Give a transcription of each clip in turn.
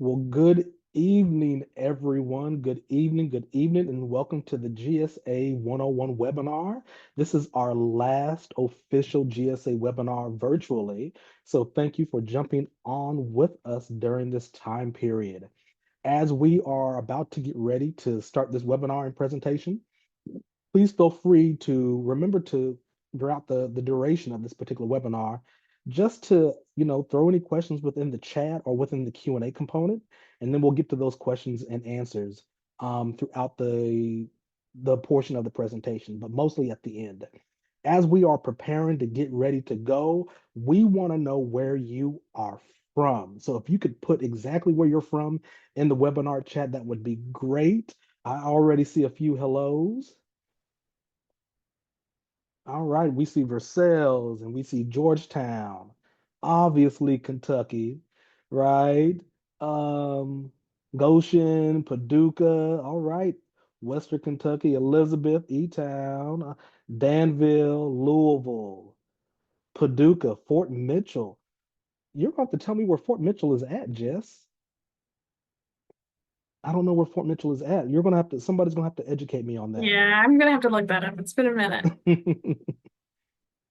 Well, good evening, everyone. Good evening, and welcome to the GSA 101 webinar. This is our last official GSA webinar virtually. So thank you for jumping on with us during this time period. As we are about to get ready to start this webinar and presentation, please feel free to remember to, throughout the duration of this particular webinar, just to throw any questions within the chat or within the Q&A component, and then we'll get to those questions and answers throughout the portion of the presentation, but mostly at the end. As we are preparing to get ready to go, we want to know where you are from. So if you could put exactly where you're from in the webinar chat, that would be great. I already see a few hellos. All right, we see Versailles and we see Georgetown, obviously Kentucky, right? Um, Goshen, Paducah, all right, Western Kentucky, Elizabeth, E-Town, Danville, Louisville, Paducah, Fort Mitchell. You're going to have to tell me where Fort Mitchell is at, Jess. I don't know where Fort Mitchell is at. You're going to have to, somebody's going to have to educate me on that. Yeah, I'm gonna have to look that up. It's been a minute.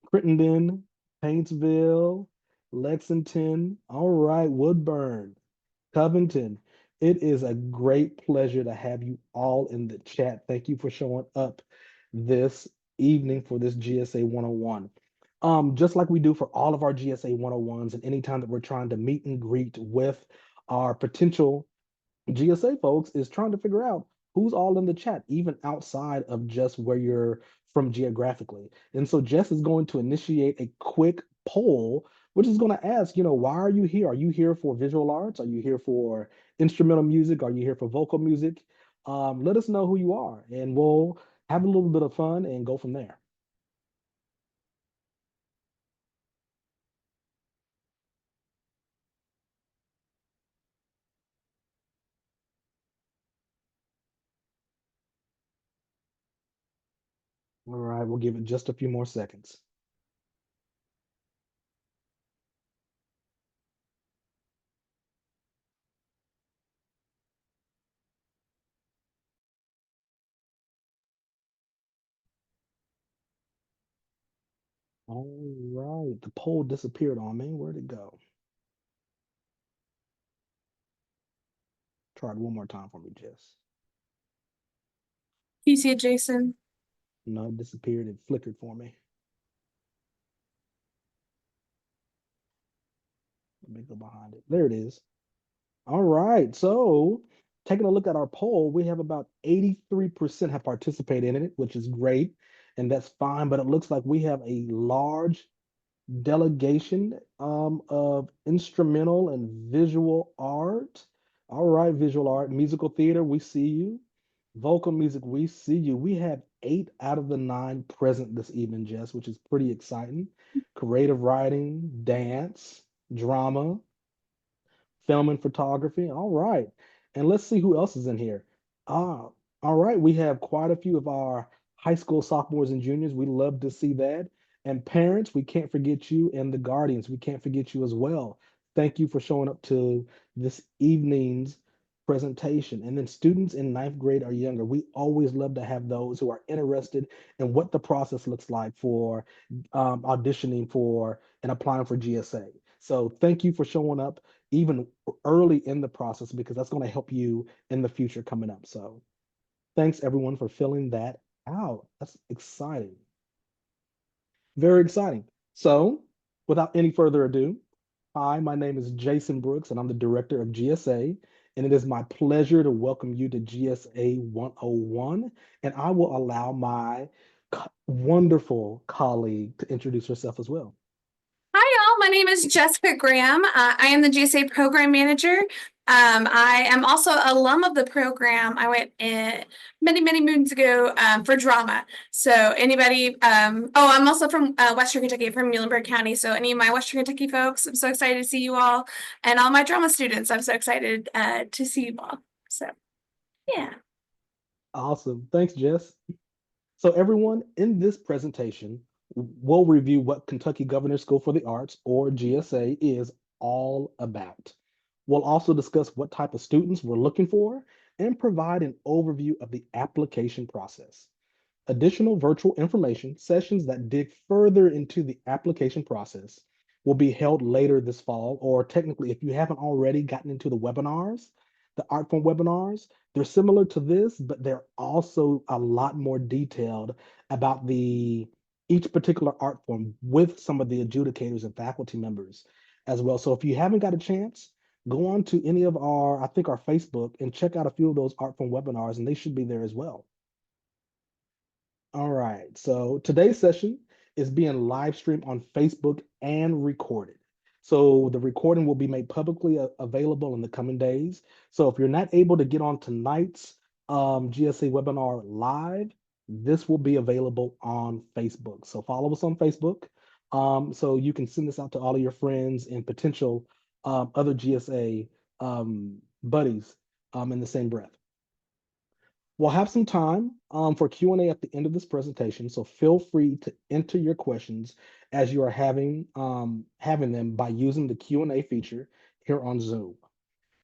Crittenden, Paintsville, Lexington, all right, Woodburn, Covington. It is a great pleasure to have you all in the chat. Thank you for showing up this evening for this GSA 101. Just like we do for all of our GSA 101s, and anytime that we're trying to meet and greet with our potential GSA folks, is trying to figure out who's all in the chat, even outside of just where you're from geographically. And so Jess is going to initiate a quick poll, which is going to ask, why are you here? Are you here for visual arts? Are you here for instrumental music? Are you here for vocal music? Let us know who you are, and we'll have a little bit of fun and go from there. All right, we'll give it just a few more seconds. All right, the poll disappeared on me. Where'd it go? Try it one more time for me, Jess. You see it, Jason? No, it disappeared. It flickered for me. Let me go behind it. There it is. All right. So, taking a look at our poll, we have about 83% have participated in it, which is great. And that's fine. But it looks like we have a large delegation of instrumental and visual art. All right, visual art, musical theater, we see you. Vocal music, we see you. We have 8 out of the 9 present this evening, Jess, which is pretty exciting. Creative writing, dance, drama, film and photography. All right. And let's see who else is in here. Ah, all right. We have quite a few of our high school sophomores and juniors. We love to see that. And parents, we can't forget you. And the guardians, we can't forget you as well. Thank you for showing up to this evening's presentation. And then students in 9th grade or younger, we always love to have those who are interested in what the process looks like for auditioning for and applying for GSA. So thank you for showing up even early in the process, because that's going to help you in the future coming up. So thanks everyone for filling that out. That's exciting. Very exciting. So without any further ado, hi, my name is Jason Brooks, and I'm the director of GSA. And it is my pleasure to welcome you to GSA 101. And I will allow my wonderful colleague to introduce herself as well. Hi, y'all. My name is Jessica Graham. I am the GSA program manager. I am also an alum of the program. I went in many, many moons ago for drama. So anybody, I'm also from Western Kentucky, from Muhlenberg County. So any of my Western Kentucky folks, I'm so excited to see you all. And all my drama students, I'm so excited to see you all. So, yeah. Awesome. Thanks, Jess. So everyone, in this presentation, we'll review what Kentucky Governor's School for the Arts, or GSA, is all about. We'll also discuss what type of students we're looking for and provide an overview of the application process. Additional virtual information sessions that dig further into the application process will be held later this fall, or technically, if you haven't already gotten into the webinars, the art form webinars, they're similar to this, but they're also a lot more detailed about the each particular art form with some of the adjudicators and faculty members as well. So if you haven't got a chance, go on to any of our, I think our Facebook, and check out a few of those art form webinars, and they should be there as well. All right. So today's session is being live streamed on Facebook and recorded. So the recording will be made publicly available in the coming days. So if you're not able to get on tonight's GSA webinar live, this will be available on Facebook. So follow us on Facebook, so you can send this out to all of your friends and potential other GSA buddies in the same breath. We'll have some time for Q&A at the end of this presentation, so feel free to enter your questions as you are having them by using the Q&A feature here on Zoom.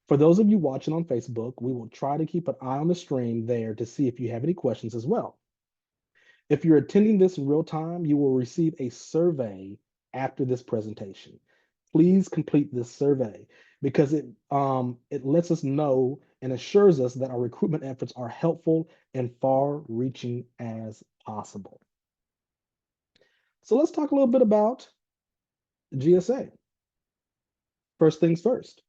For those of you watching on Facebook, we will try to keep an eye on the stream there to see if you have any questions as well. If you're attending this in real time, you will receive a survey after this presentation. Please complete this survey because it lets us know and assures us that our recruitment efforts are helpful and far-reaching as possible. So let's talk a little bit about GSA. First things first.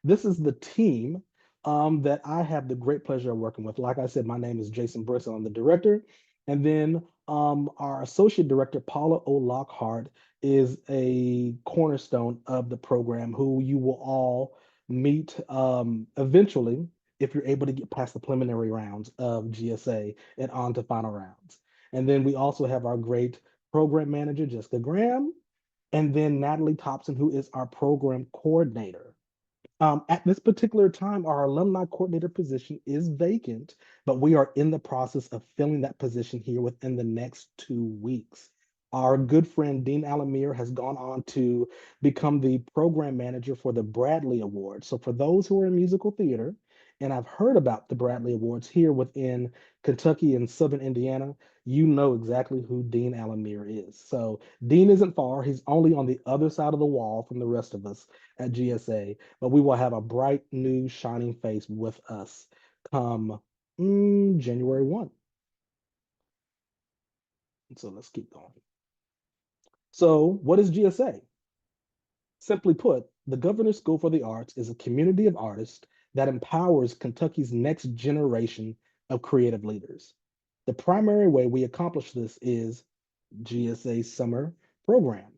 This is the team that I have the great pleasure of working with. Like I said, my name is Jason Brooks. I'm the director. And then our associate director, Paula O. Lockhart, is a cornerstone of the program who you will all meet eventually if you're able to get past the preliminary rounds of GSA and on to final rounds. And then we also have our great program manager, Jessica Graham, and then Natalie Thompson, who is our program coordinator. At this particular time, our alumni coordinator position is vacant, but we are in the process of filling that position here within the next 2 weeks. Our good friend Dean Alamir has gone on to become the program manager for the Bradley Awards. So for those who are in musical theater, and I've heard about the Bradley Awards here within Kentucky and Southern Indiana, you know exactly who Dean Alamir is. So Dean isn't far. He's only on the other side of the wall from the rest of us at GSA, but we will have a bright, new, shining face with us come January 1. So let's keep going. So, what is GSA? Simply put, the Governor's School for the Arts is a community of artists that empowers Kentucky's next generation of creative leaders. The primary way we accomplish this is GSA Summer Program.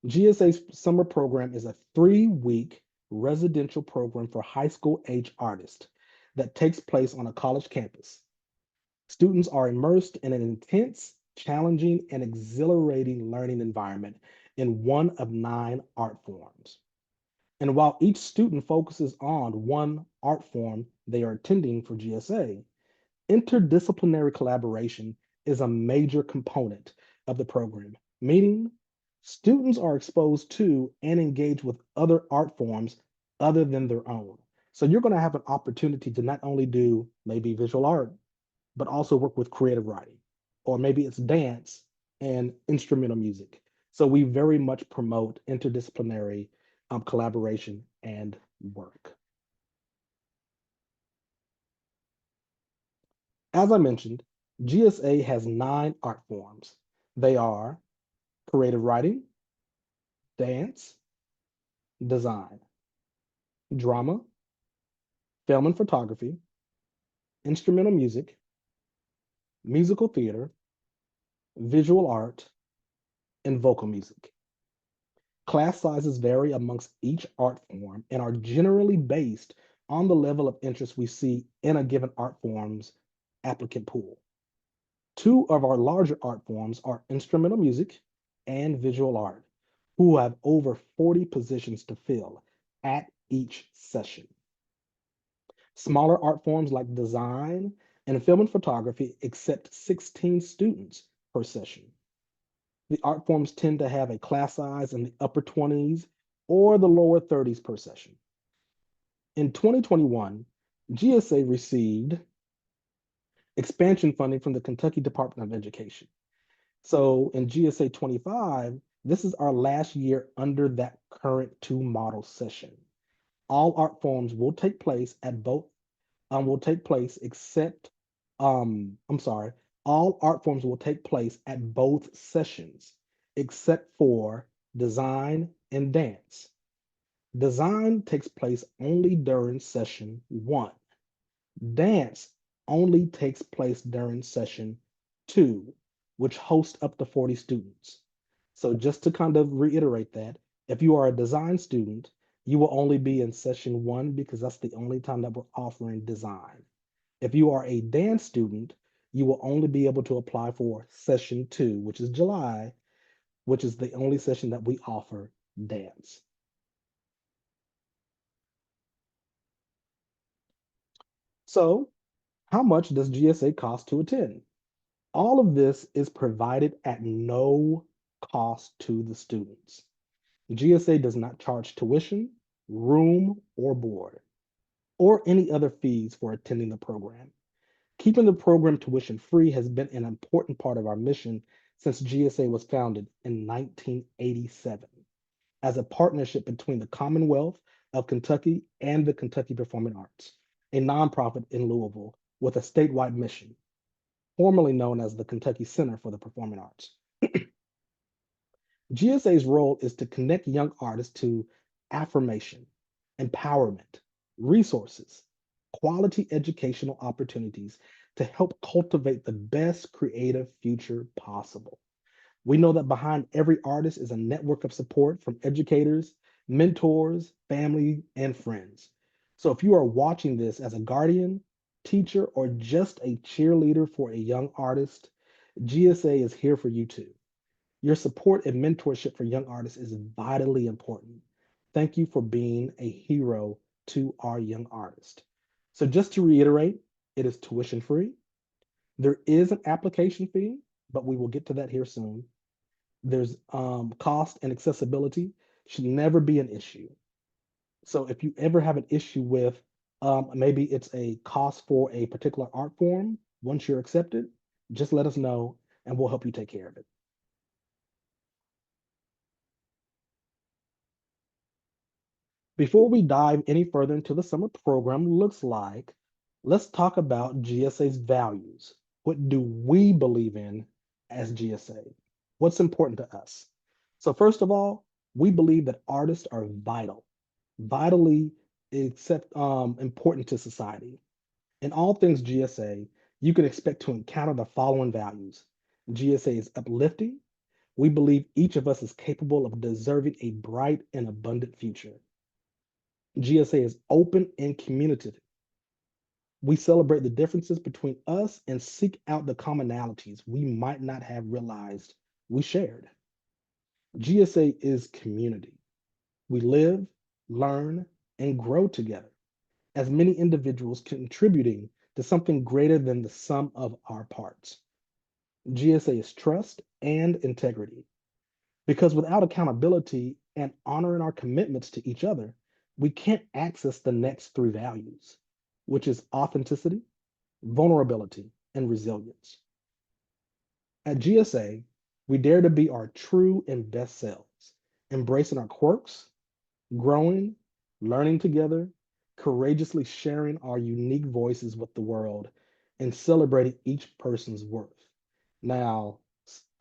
GSA Summer Program is a 3-week residential program for high school age artists that takes place on a college campus. Students are immersed in an intense, challenging, and exhilarating learning environment in one of 9 art forms. And while each student focuses on one art form they are attending for GSA, interdisciplinary collaboration is a major component of the program, meaning students are exposed to and engage with other art forms other than their own. So you're going to have an opportunity to not only do maybe visual art, but also work with creative writing, or maybe it's dance and instrumental music. So we very much promote interdisciplinary collaboration and work. As I mentioned, GSA has 9 art forms. They are creative writing, dance, design, drama, film and photography, instrumental music, musical theater, visual art, and vocal music. Class sizes vary amongst each art form and are generally based on the level of interest we see in a given art form's applicant pool. 2 of our larger art forms are instrumental music and visual art, who have over 40 positions to fill at each session. Smaller art forms like design and film and photography accept 16 students per session. The art forms tend to have a class size in the upper 20s or the lower 30s per session. In 2021, GSA received expansion funding from the Kentucky Department of Education. So in GSA 25, this is our last year under that current two model session. All art forms will take place at both, will take place except, I'm sorry, all art forms will take place at both sessions, except for design and dance. Design takes place only during session one. Dance only takes place during session two, which hosts up to 40 students. So just to kind of reiterate that, if you are a design student, you will only be in session one because that's the only time that we're offering design. If you are a dance student, you will only be able to apply for session two, which is July, which is the only session that we offer dance. So how much does GSA cost to attend? All of this is provided at no cost to the students. GSA does not charge tuition, room, or board, or any other fees for attending the program. Keeping the program tuition free has been an important part of our mission since GSA was founded in 1987 as a partnership between the Commonwealth of Kentucky and the Kentucky Performing Arts, a nonprofit in Louisville with a statewide mission, formerly known as the Kentucky Center for the Performing Arts. GSA's role is to connect young artists to affirmation, empowerment, resources, quality educational opportunities to help cultivate the best creative future possible. We know that behind every artist is a network of support from educators, mentors, family, and friends. So if you are watching this as a guardian, teacher, or just a cheerleader for a young artist, GSA is here for you too. Your support and mentorship for young artists is vitally important. Thank you for being a hero to our young artists. So just to reiterate, it is tuition free. There is an application fee, but we will get to that here soon. There's cost and accessibility should never be an issue. So if you ever have an issue with maybe it's a cost for a particular art form, once you're accepted, just let us know and we'll help you take care of it. Before we dive any further into the summer program looks like, let's talk about GSA's values. What do we believe in as GSA? What's important to us? So first of all, we believe that artists are vitally important to society. In all things GSA, you can expect to encounter the following values. GSA is uplifting. We believe each of us is capable of deserving a bright and abundant future. GSA is open and communicative. We celebrate the differences between us and seek out the commonalities we might not have realized we shared. GSA is community. We live, learn, and grow together as many individuals contributing to something greater than the sum of our parts. GSA is trust and integrity. Because without accountability and honoring our commitments to each other, we can't access the next three values, which is authenticity, vulnerability, and resilience. At GSA, we dare to be our true and best selves, embracing our quirks, growing, learning together, courageously sharing our unique voices with the world, and celebrating each person's worth. Now,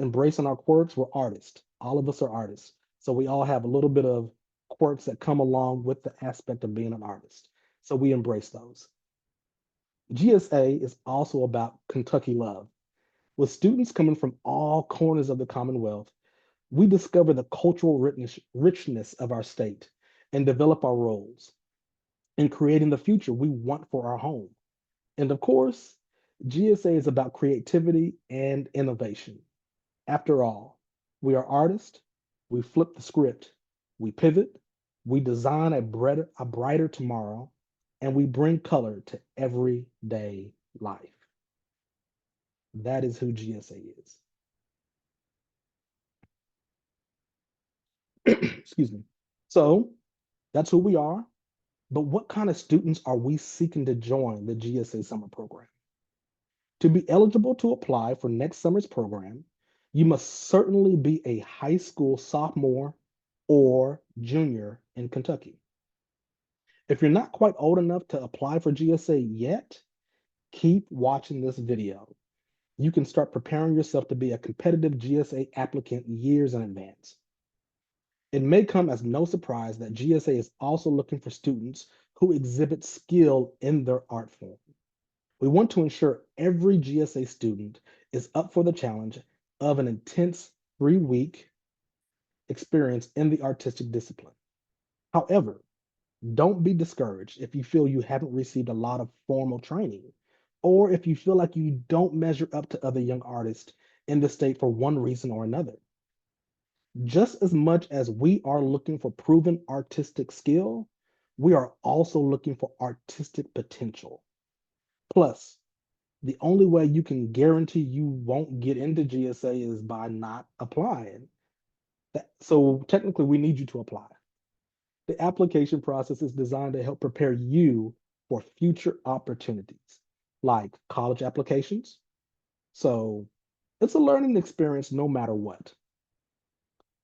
embracing our quirks, we're artists. All of us are artists. So we all have a little bit of quirks that come along with the aspect of being an artist. So we embrace those. GSA is also about Kentucky love. With students coming from all corners of the Commonwealth, we discover the cultural richness of our state and develop our roles in creating the future we want for our home. And of course, GSA is about creativity and innovation. After all, we are artists, we flip the script, we pivot, we design a brighter tomorrow, and we bring color to everyday life. That is who GSA is. Excuse me. So that's who we are. But what kind of students are we seeking to join the GSA Summer Program? To be eligible to apply for next summer's program, you must certainly be a high school sophomore or junior in Kentucky. If you're not quite old enough to apply for GSA yet, keep watching this video. You can start preparing yourself to be a competitive GSA applicant years in advance. It may come as no surprise that GSA is also looking for students who exhibit skill in their art form. We want to ensure every GSA student is up for the challenge of an intense 3-week experience in the artistic discipline. However, don't be discouraged if you feel you haven't received a lot of formal training, or if you feel like you don't measure up to other young artists in the state for one reason or another. Just as much as we are looking for proven artistic skill, we are also looking for artistic potential. Plus, the only way you can guarantee you won't get into GSA is by not applying. So technically, we need you to apply. The application process is designed to help prepare you for future opportunities like college applications. So it's a learning experience no matter what.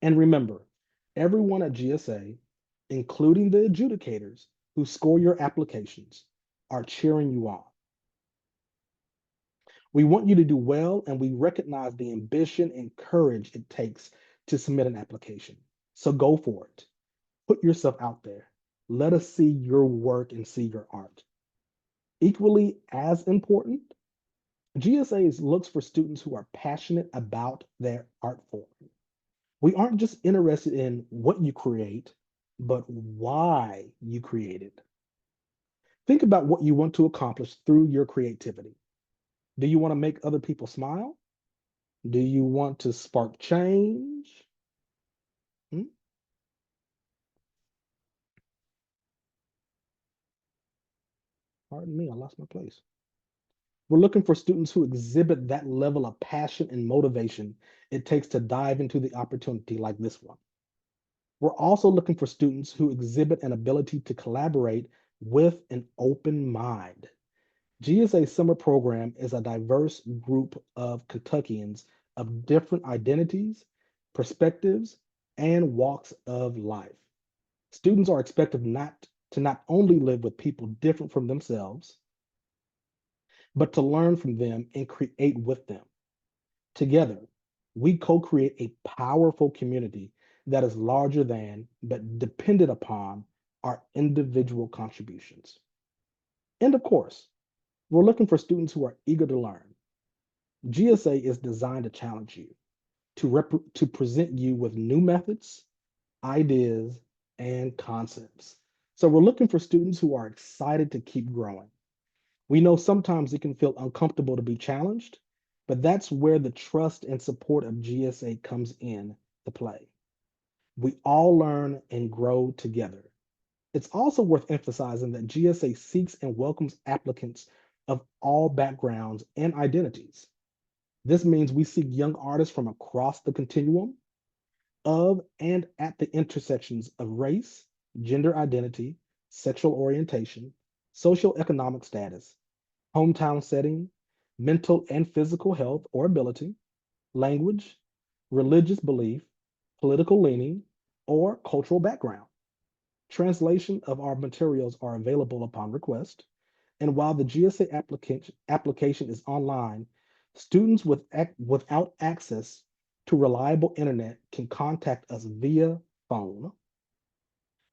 And remember, everyone at GSA, including the adjudicators who score your applications, are cheering you on. We want you to do well, and we recognize the ambition and courage it takes to submit an application. So go for it. Put yourself out there. Let us see your work and see your art. Equally as important, GSA looks for students who are passionate about their art form. We aren't just interested in what you create, but why you create it. Think about what you want to accomplish through your creativity. Do you want to make other people smile? Do you want to spark change? Hmm? Pardon me, I lost my place. We're looking for students who exhibit that level of passion and motivation it takes to dive into the opportunity like this one. We're also looking for students who exhibit an ability to collaborate with an open mind. GSA Summer Program is a diverse group of Kentuckians of different identities, perspectives, and walks of life. Students are expected not only live with people different from themselves, but to learn from them and create with them. Together, we co create a powerful community that is larger than, but dependent upon, our individual contributions. And of course, we're looking for students who are eager to learn. GSA is designed to challenge you, to present you with new methods, ideas, and concepts. So we're looking for students who are excited to keep growing. We know sometimes it can feel uncomfortable to be challenged, but that's where the trust and support of GSA comes in to play. We all learn and grow together. It's also worth emphasizing that GSA seeks and welcomes applicants of all backgrounds and identities. This means we seek young artists from across the continuum of and at the intersections of race, gender identity, sexual orientation, social economic status, hometown setting, mental and physical health or ability, language, religious belief, political leaning, or cultural background. Translation of our materials are available upon request. And while the GSA application is online, students without access to reliable internet can contact us via phone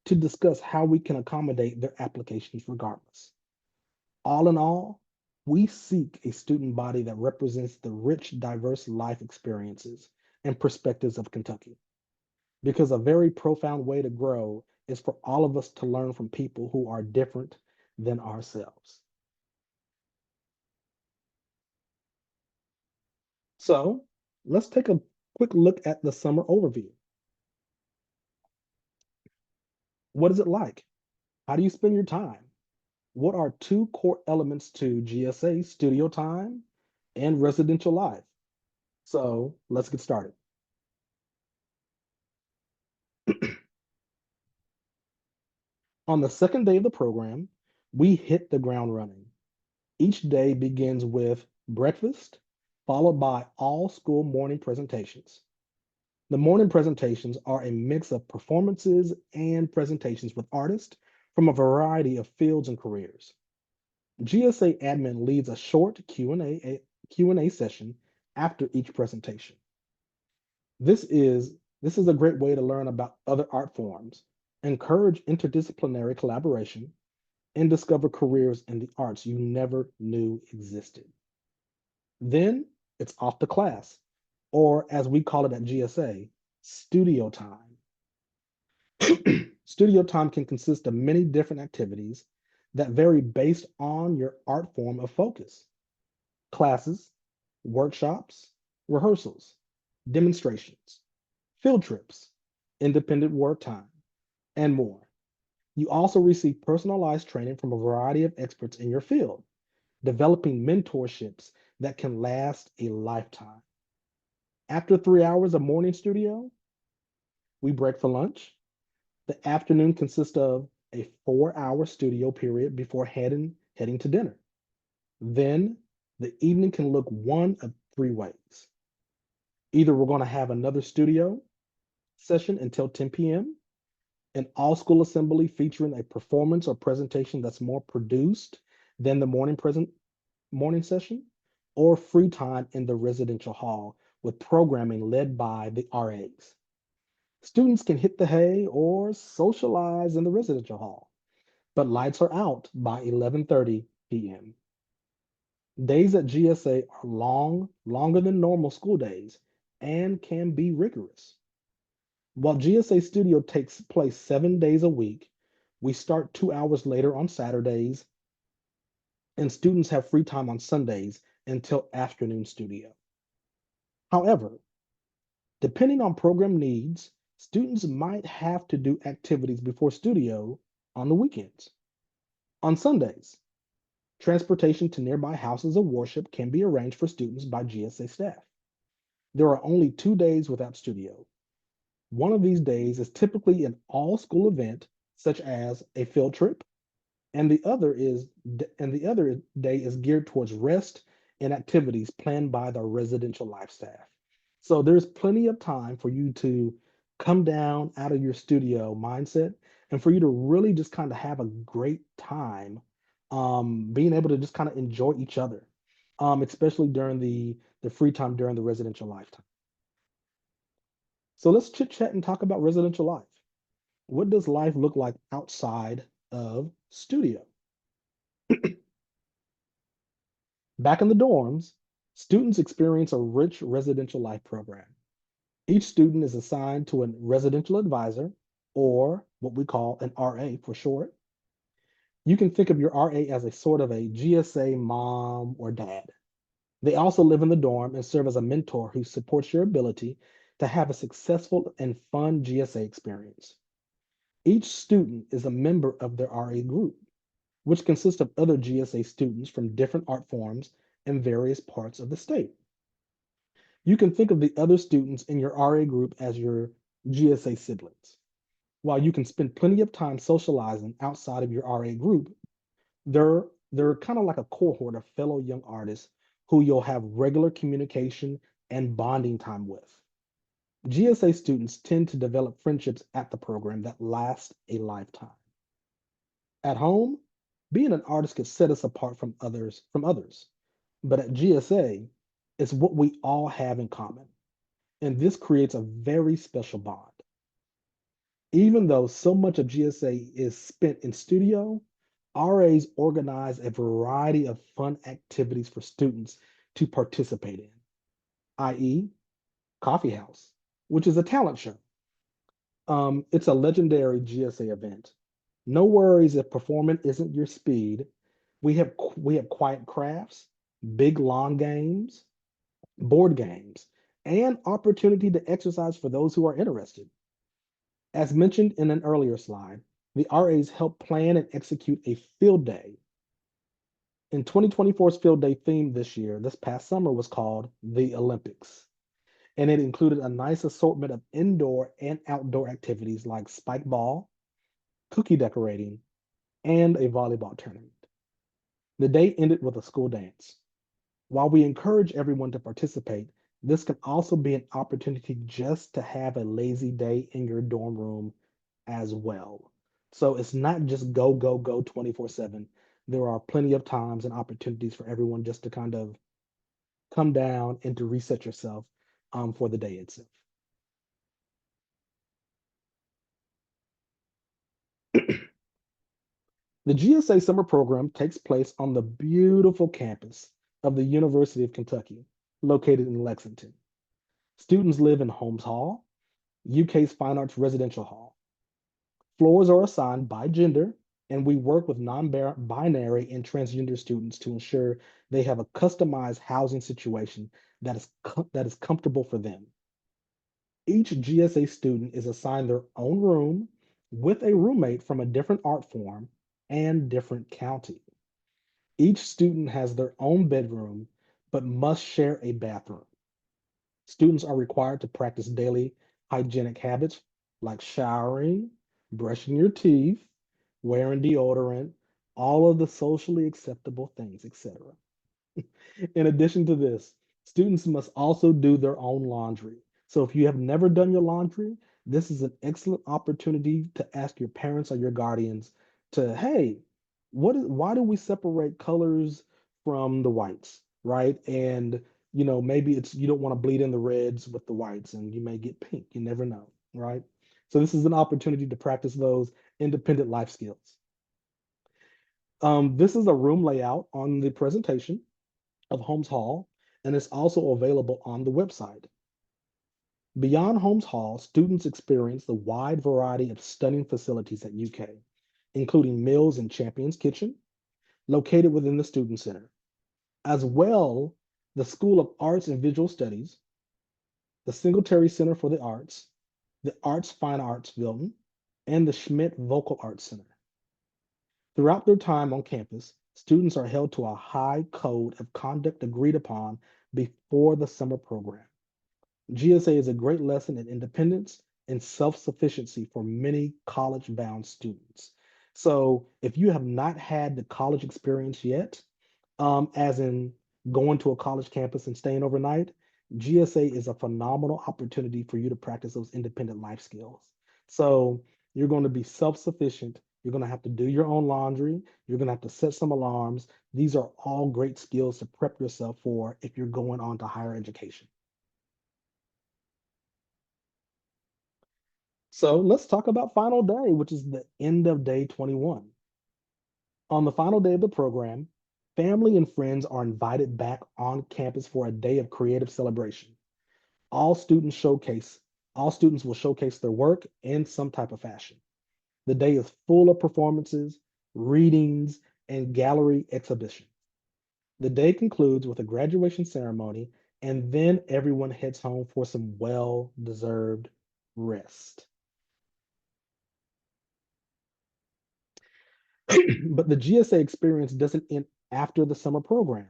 to discuss how we can accommodate their applications regardless. All in all, we seek a student body that represents the rich, diverse life experiences and perspectives of Kentucky. Because a very profound way to grow is for all of us to learn from people who are different than ourselves. So let's take a quick look at the summer overview. What is it like? How do you spend your time? What are two core elements to GSA studio time and residential life? So let's get started. On the second day of the program, we hit the ground running. Each day begins with breakfast, followed by all school morning presentations. The morning presentations are a mix of performances and presentations with artists from a variety of fields and careers. GSA admin leads a short Q&A session after each presentation. This is this is a great way to learn about other art forms, encourage interdisciplinary collaboration, and discover careers in the arts you never knew existed. Then it's off to class, or as we call it at GSA, studio time. Studio time can consist of many different activities that vary based on your art form of focus. Classes, workshops, rehearsals, demonstrations, field trips, independent work time, and more. You also receive personalized training from a variety of experts in your field, developing mentorships that can last a lifetime. After 3 hours of morning studio, we break for lunch. The afternoon consists of a 4 hour studio period before heading to dinner. Then the evening can look one of three ways. Either we're going to have another studio session until 10 p.m., an all school assembly featuring a performance or presentation that's more produced than the morning session, or free time in the residential hall with programming led by the RAs. Students can hit the hay or socialize in the residential hall, but lights are out by 11:30 p.m. Days at GSA are longer than normal school days, and can be rigorous. While GSA Studio takes place 7 days a week, we start 2 hours later on Saturdays, and students have free time on Sundays until afternoon studio. However, depending on program needs, students might have to do activities before studio on the weekends. On Sundays, transportation to nearby houses of worship can be arranged for students by GSA staff. There are only 2 days without studio. One of these days is typically an all-school event, such as a field trip, and the other day is geared towards rest and activities planned by the residential life staff. So there's plenty of time for you to come down out of your studio mindset and for you to really just kind of have a great time, being able to just kind of enjoy each other, especially during the free time during the residential lifetime. So let's chit chat and talk about residential life. What does life look like outside of studio? Back in the dorms, students experience a rich residential life program. Each student is assigned to a residential advisor, or what we call an RA for short. You can think of your RA as a sort of a GSA mom or dad. They also live in the dorm and serve as a mentor who supports your ability to have a successful and fun GSA experience. Each student is a member of their RA group, which consists of other GSA students from different art forms in various parts of the state. You can think of the other students in your RA group as your GSA siblings. While you can spend plenty of time socializing outside of your RA group, they're they're kind of like a cohort of fellow young artists who you'll have regular communication and bonding time with. GSA students tend to develop friendships at the program that last a lifetime. At home, being an artist could set us apart from others. But at GSA, it's what we all have in common. And this creates a very special bond. Even though so much of GSA is spent in studio, RAs organize a variety of fun activities for students to participate in, i.e., Coffee House, which is a talent show. It's a legendary GSA event. No worries if performing isn't your speed. We have quiet crafts, big lawn games, board games, and opportunity to exercise for those who are interested. As mentioned in an earlier slide, the RAs help plan and execute a field day. In 2024's field day theme this past summer was called the Olympics, and it included a nice assortment of indoor and outdoor activities like spike ball, cookie decorating, and a volleyball tournament. The day ended with a school dance. While we encourage everyone to participate, this can also be an opportunity just to have a lazy day in your dorm room as well. So it's not just go, go, go 24/7. There are plenty of times and opportunities for everyone just to kind of come down and to reset yourself for the day itself. The GSA Summer Program takes place on the beautiful campus of the University of Kentucky, located in Lexington. Students live in Holmes Hall, UK's Fine Arts Residential Hall. Floors are assigned by gender, and we work with non-binary and transgender students to ensure they have a customized housing situation that is comfortable for them. Each GSA student is assigned their own room with a roommate from a different art form and different county. Each student has their own bedroom, but must share a bathroom. Students are required to practice daily hygienic habits like showering, brushing your teeth, wearing deodorant, all of the socially acceptable things, etc. In addition to this, students must also do their own laundry. So if you have never done your laundry, this is an excellent opportunity to ask your parents or your guardians to, hey, why do we separate colors from the whites, right? And maybe it's you don't want to bleed in the reds with the whites and you may get pink. You never know, right? So this is an opportunity to practice those independent life skills. This is a room layout on the presentation of Holmes Hall, and it's also available on the website. Beyond Holmes Hall, students experience the wide variety of stunning facilities at UK, including Mills and Champion's Kitchen, located within the Student Center, as well the School of Arts and Visual Studies, the Singletary Center for the Arts, the Arts Fine Arts Building, and the Schmidt Vocal Arts Center. Throughout their time on campus, students are held to a high code of conduct agreed upon before the summer program. GSA is a great lesson in independence and self-sufficiency for many college-bound students. So if you have not had the college experience yet, as in going to a college campus and staying overnight, GSA is a phenomenal opportunity for you to practice those independent life skills. So you're going to be self-sufficient. You're going to have to do your own laundry. You're going to have to set some alarms. These are all great skills to prep yourself for if you're going on to higher education. So let's talk about final day, which is the end of day 21. On the final day of the program, family and friends are invited back on campus for a day of creative celebration. All students showcase, all students will showcase their work in some type of fashion. The day is full of performances, readings, and gallery exhibition. The day concludes with a graduation ceremony, and then everyone heads home for some well-deserved rest. But the GSA experience doesn't end after the summer program.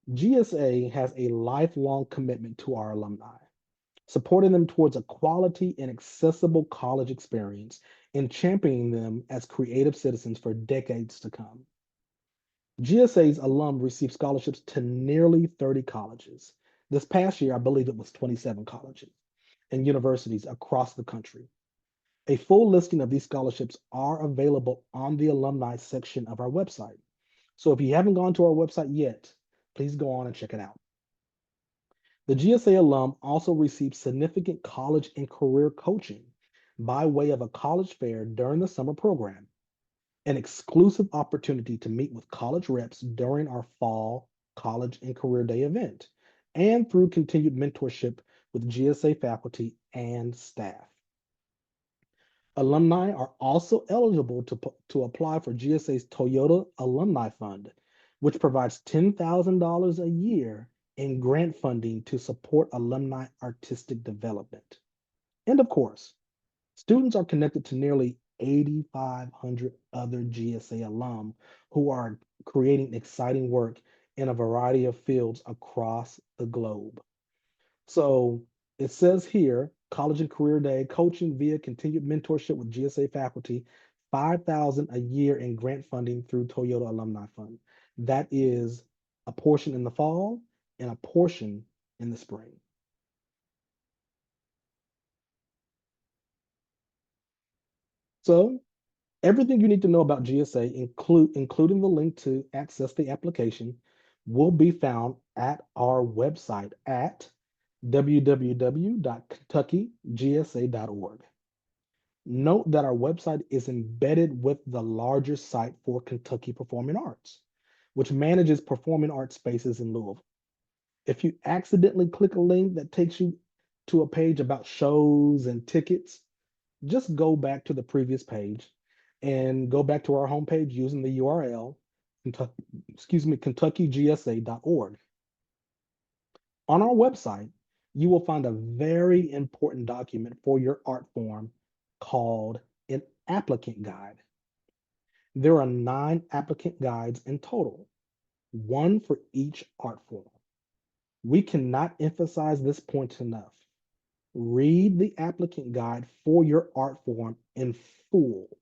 GSA has a lifelong commitment to our alumni, supporting them towards a quality and accessible college experience and championing them as creative citizens for decades to come. GSA's alum receive scholarships to nearly 30 colleges. This past year, I believe it was 27 colleges and universities across the country. A full listing of these scholarships are available on the alumni section of our website. So if you haven't gone to our website yet, please go on and check it out. The GSA alum also receives significant college and career coaching by way of a college fair during the summer program, an exclusive opportunity to meet with college reps during our fall college and career day event, and through continued mentorship with GSA faculty and staff. Alumni are also eligible to apply for GSA's Toyota Alumni Fund, which provides $10,000 a year in grant funding to support alumni artistic development. And of course, students are connected to nearly 8,500 other GSA alum who are creating exciting work in a variety of fields across the globe. So it says here college and career day, coaching via continued mentorship with GSA faculty, 5,000 a year in grant funding through Toyota Alumni Fund. That is a portion in the fall and a portion in the spring. So everything you need to know about GSA, including the link to access the application, will be found at our website at www.kentuckygsa.org. Note that our website is embedded with the larger site for Kentucky Performing Arts, which manages performing arts spaces in Louisville. If you accidentally click a link that takes you to a page about shows and tickets, just go back to the previous page and go back to our homepage using the URL, KentuckyGSA.org. On our website, you will find a very important document for your art form called an applicant guide. There are 9 applicant guides in total, one for each art form. We cannot emphasize this point enough. Read the applicant guide for your art form in full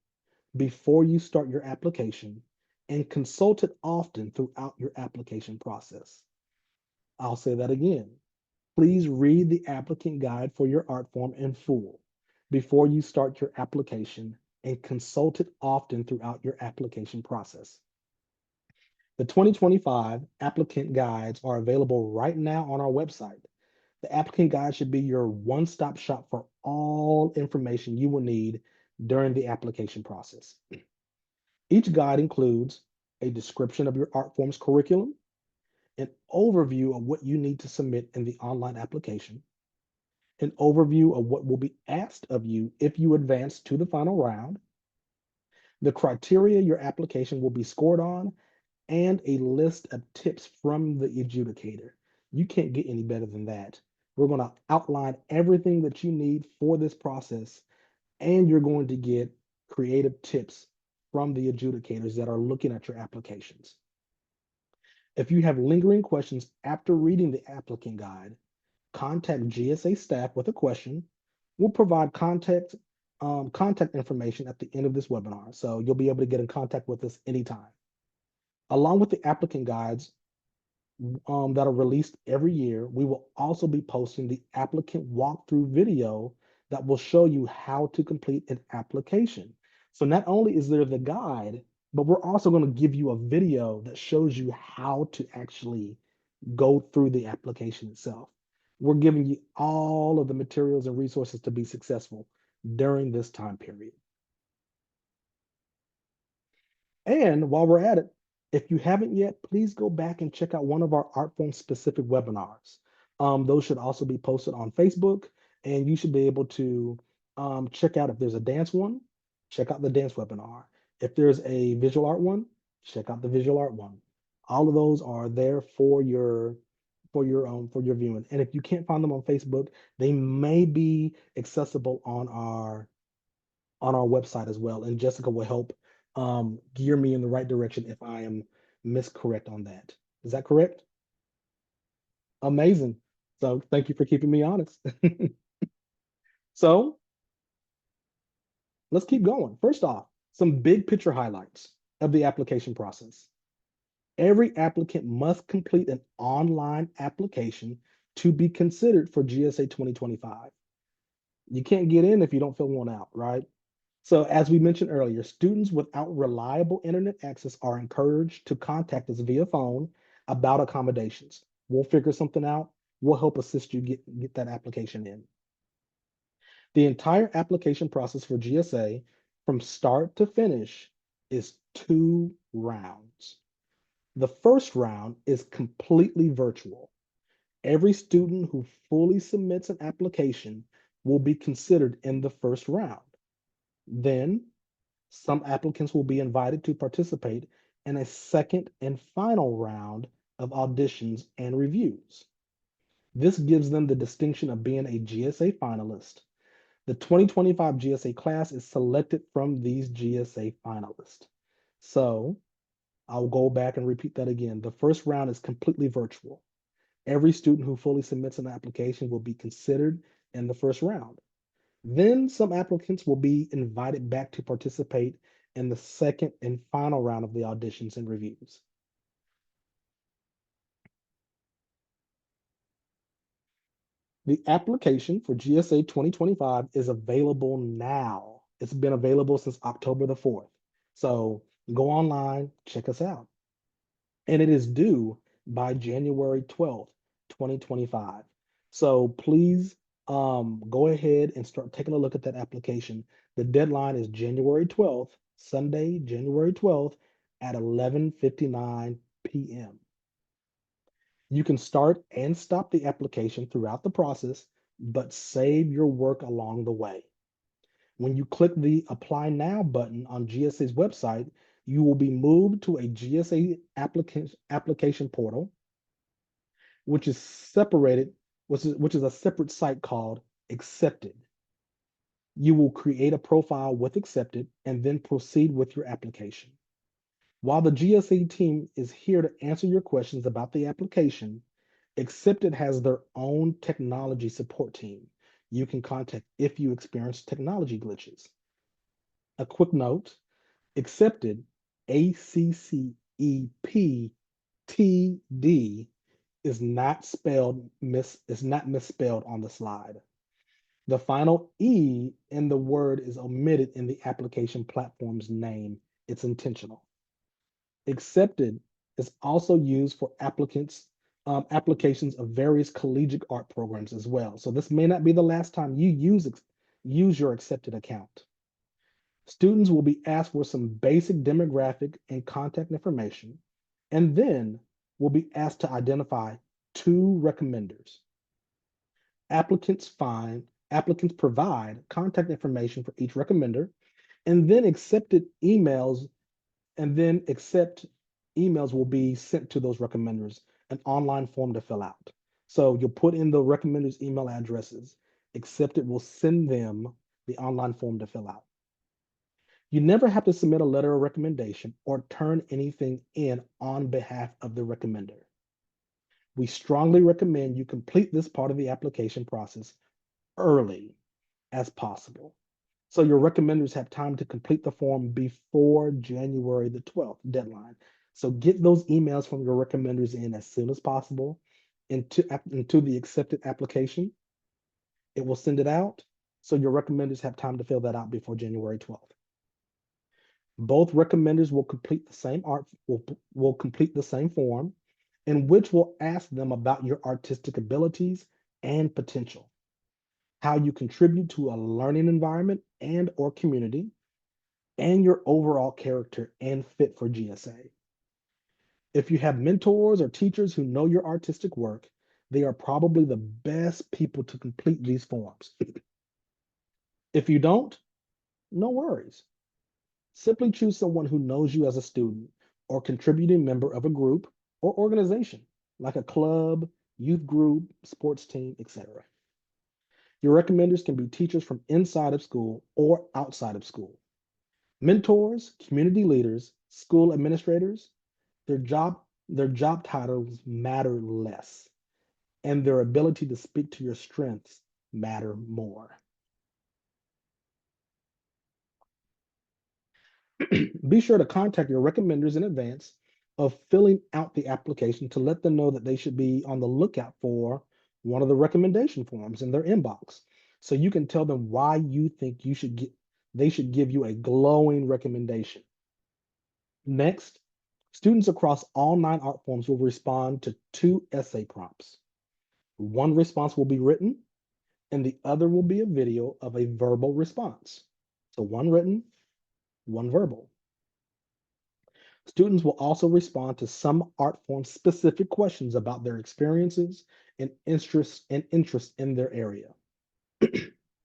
before you start your application and consult it often throughout your application process. I'll say that again. Please read the applicant guide for your art form in full before you start your application and consult it often throughout your application process. The 2025 applicant guides are available right now on our website. The applicant guide should be your one-stop shop for all information you will need during the application process. Each guide includes a description of your art form's curriculum, an overview of what you need to submit in the online application, an overview of what will be asked of you if you advance to the final round, the criteria your application will be scored on, and a list of tips from the adjudicator. You can't get any better than that. We're going to outline everything that you need for this process, and you're going to get creative tips from the adjudicators that are looking at your applications. If you have lingering questions after reading the applicant guide, contact GSA staff with a question. We'll provide contact information at the end of this webinar, so you'll be able to get in contact with us anytime. Along with the applicant guides that are released every year, we will also be posting the applicant walkthrough video that will show you how to complete an application. So not only is there the guide, but we're also going to give you a video that shows you how to actually go through the application itself. We're giving you all of the materials and resources to be successful during this time period. And while we're at it, if you haven't yet, please go back and check out one of our art form specific webinars. Those should also be posted on Facebook, and you should be able to check out if there's a dance one, check out the dance webinar. If there's a visual art one, check out the visual art one. All of those are there for your viewing. And if you can't find them on Facebook, they may be accessible on our website as well. And Jessica will help gear me in the right direction if I am miscorrect on that. Is that correct? Amazing. So thank you for keeping me honest. So let's keep going. First off, some big picture highlights of the application process. Every applicant must complete an online application to be considered for GSA 2025. You can't get in if you don't fill one out, right? So as we mentioned earlier, students without reliable internet access are encouraged to contact us via phone about accommodations. We'll figure something out. We'll help assist you get that application in. The entire application process for GSA from start to finish is 2 rounds. The first round is completely virtual. Every student who fully submits an application will be considered in the first round. Then, some applicants will be invited to participate in a second and final round of auditions and reviews. This gives them the distinction of being a GSA finalist. The 2025 GSA class is selected from these GSA finalists. So, I'll go back and repeat that again. The first round is completely virtual. Every student who fully submits an application will be considered in the first round. Then some applicants will be invited back to participate in the second and final round of the auditions and reviews. The application for GSA 2025 is available now. It's been available since October the 4th. So go online, check us out. And it is due by January 12th, 2025. So please go ahead and start taking a look at that application. The deadline is January 12th, Sunday, January 12th at 11:59 p.m. You can start and stop the application throughout the process, but save your work along the way. When you click the Apply Now button on GSA's website, you will be moved to a GSA application portal, which is separated, which is a separate site called Accepted. You will create a profile with Accepted and then proceed with your application. While the GSA team is here to answer your questions about the application, Accepted has their own technology support team you can contact if you experience technology glitches. A quick note, Accepted, ACCEPTD, is not misspelled on the slide. The final E in the word is omitted in the application platform's name. It's intentional. Accepted is also used for applications of various collegiate art programs as well. So this may not be the last time you use your Accepted account. Students will be asked for some basic demographic and contact information, and then will be asked to identify 2 recommenders. Applicants provide contact information for each recommender, and then accepted emails and then accept emails will be sent to those recommenders, an online form to fill out. So you'll put in the recommenders' email addresses, Accepted will send them the online form to fill out. You never have to submit a letter of recommendation or turn anything in on behalf of the recommender. We strongly recommend you complete this part of the application process early as possible, so your recommenders have time to complete the form before January the 12th deadline. So get those emails from your recommenders in as soon as possible into the accepted application. It will send it out, so your recommenders have time to fill that out before January 12th. Both recommenders will complete the same will complete the same form, in which will ask them about your artistic abilities and potential, how you contribute to a learning environment and or community, and your overall character and fit for GSA. If you have mentors or teachers who know your artistic work, they are probably the best people to complete these forms. If you don't, no worries. Simply choose someone who knows you as a student or contributing member of a group or organization, like a club, youth group, sports team, etc. Your recommenders can be teachers from inside of school or outside of school. Mentors, community leaders, school administrators, their job titles matter less, and their ability to speak to your strengths matter more. Be sure to contact your recommenders in advance of filling out the application to let them know that they should be on the lookout for one of the recommendation forms in their inbox, so you can tell them why you think they should give you a glowing recommendation. Next, students across all 9 art forms will respond to 2 essay prompts. One response will be written, and the other will be a video of a verbal response. So one written, one verbal. Students will also respond to some art form specific questions about their experiences and interests in their area.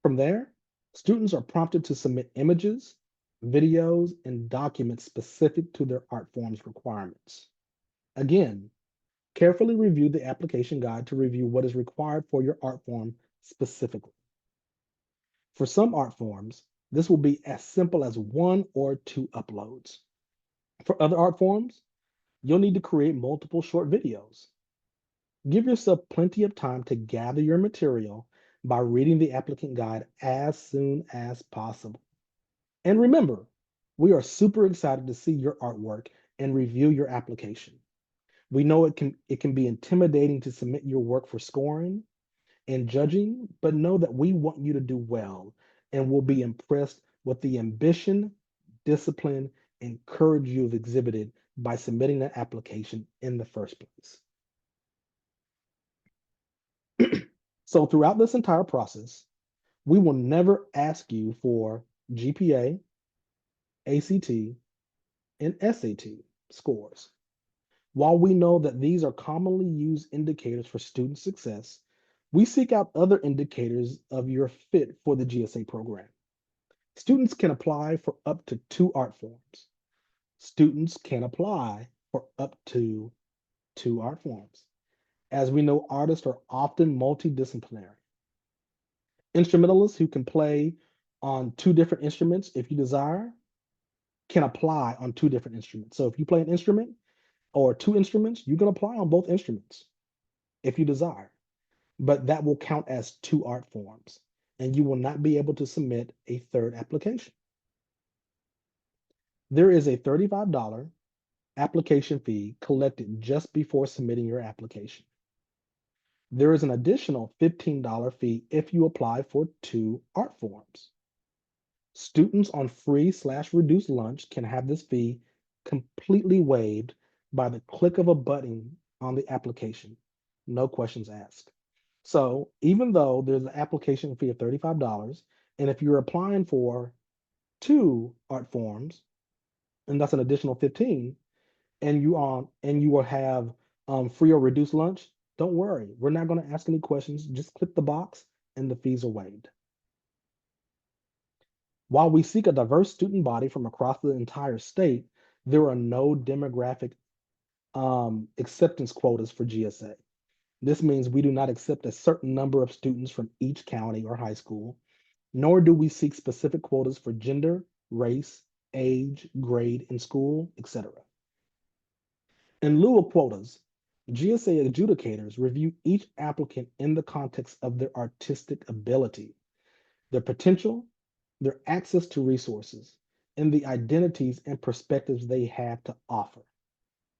From there, students are prompted to submit images, videos, and documents specific to their art form's requirements. Again, carefully review the application guide to review what is required for your art form specifically. For some art forms, this will be as simple as 1 or 2 uploads. For other art forms, you'll need to create multiple short videos. Give yourself plenty of time to gather your material, by reading the applicant guide as soon as possible. And remember, we are super excited to see your artwork and review your application. We know it can be intimidating to submit your work for scoring and judging, but know that we want you to do well and will be impressed with the ambition, discipline, and courage you have exhibited by submitting that application in the first place. So throughout this entire process, we will never ask you for GPA, ACT, and SAT scores. While we know that these are commonly used indicators for student success, we seek out other indicators of your fit for the GSA program. Students can apply for up to 2 art forms. Students can apply for up to 2 art forms. As we know, artists are often multidisciplinary. Instrumentalists who can play on 2 different instruments, if you desire, can apply on 2 different instruments. So if you play an instrument or 2 instruments, you can apply on both instruments if you desire, but that will count as 2 art forms, and you will not be able to submit a third application. There is a $35 application fee collected just before submitting your application. There is an additional $15 fee if you apply for 2 art forms. Students on free/reduced lunch can have this fee completely waived by the click of a button on the application. No questions asked. So even though there's an application fee of $35, and if you're applying for 2 art forms, and that's an additional 15, and you will have free or reduced lunch, don't worry. We're not going to ask any questions. Just click the box and the fees are waived. While we seek a diverse student body from across the entire state, there are no demographic acceptance quotas for GSA. This means we do not accept a certain number of students from each county or high school, nor do we seek specific quotas for gender, race, age, grade in school, etc. In lieu of quotas, GSA adjudicators review each applicant in the context of their artistic ability, their potential, their access to resources, and the identities and perspectives they have to offer.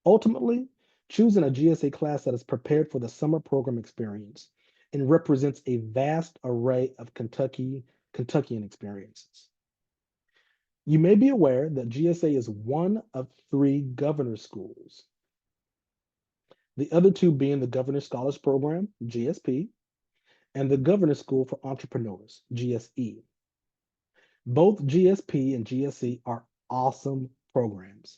Ultimately, choosing a GSA class that is prepared for the summer program experience and represents a vast array of Kentuckian experiences. You may be aware that GSA is one of 3 governor schools, the other 2 being the Governor Scholars Program, GSP, and the Governor School for Entrepreneurs, GSE. Both GSP and GSE are awesome programs.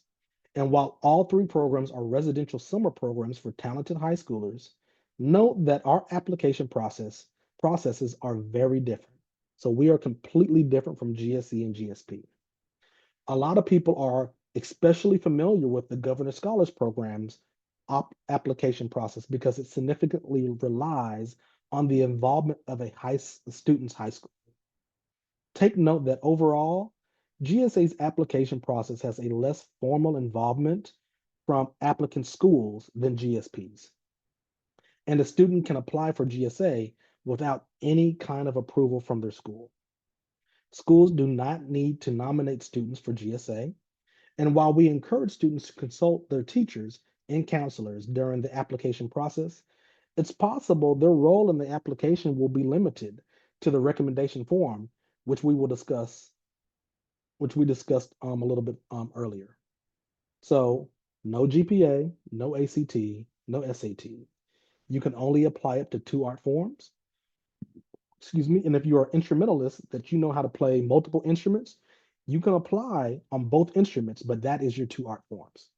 And while all 3 programs are residential summer programs for talented high schoolers, note that our application processes are very different. So we are completely different from GSE and GSP. A lot of people are especially familiar with the Governor Scholars Program's application process because it significantly relies on the involvement of a student's high school. Take note that overall, GSA's application process has a less formal involvement from applicant schools than GSP's. And a student can apply for GSA without any kind of approval from their school. Schools do not need to nominate students for GSA. And while we encourage students to consult their teachers and counselors during the application process, it's possible their role in the application will be limited to the recommendation form, which we discussed a little bit earlier. So no GPA, no ACT, no SAT. You can only apply up to 2 art forms. Excuse me. And if you're an instrumentalist that you know how to play multiple instruments, you can apply on both instruments, but that is your 2 art forms.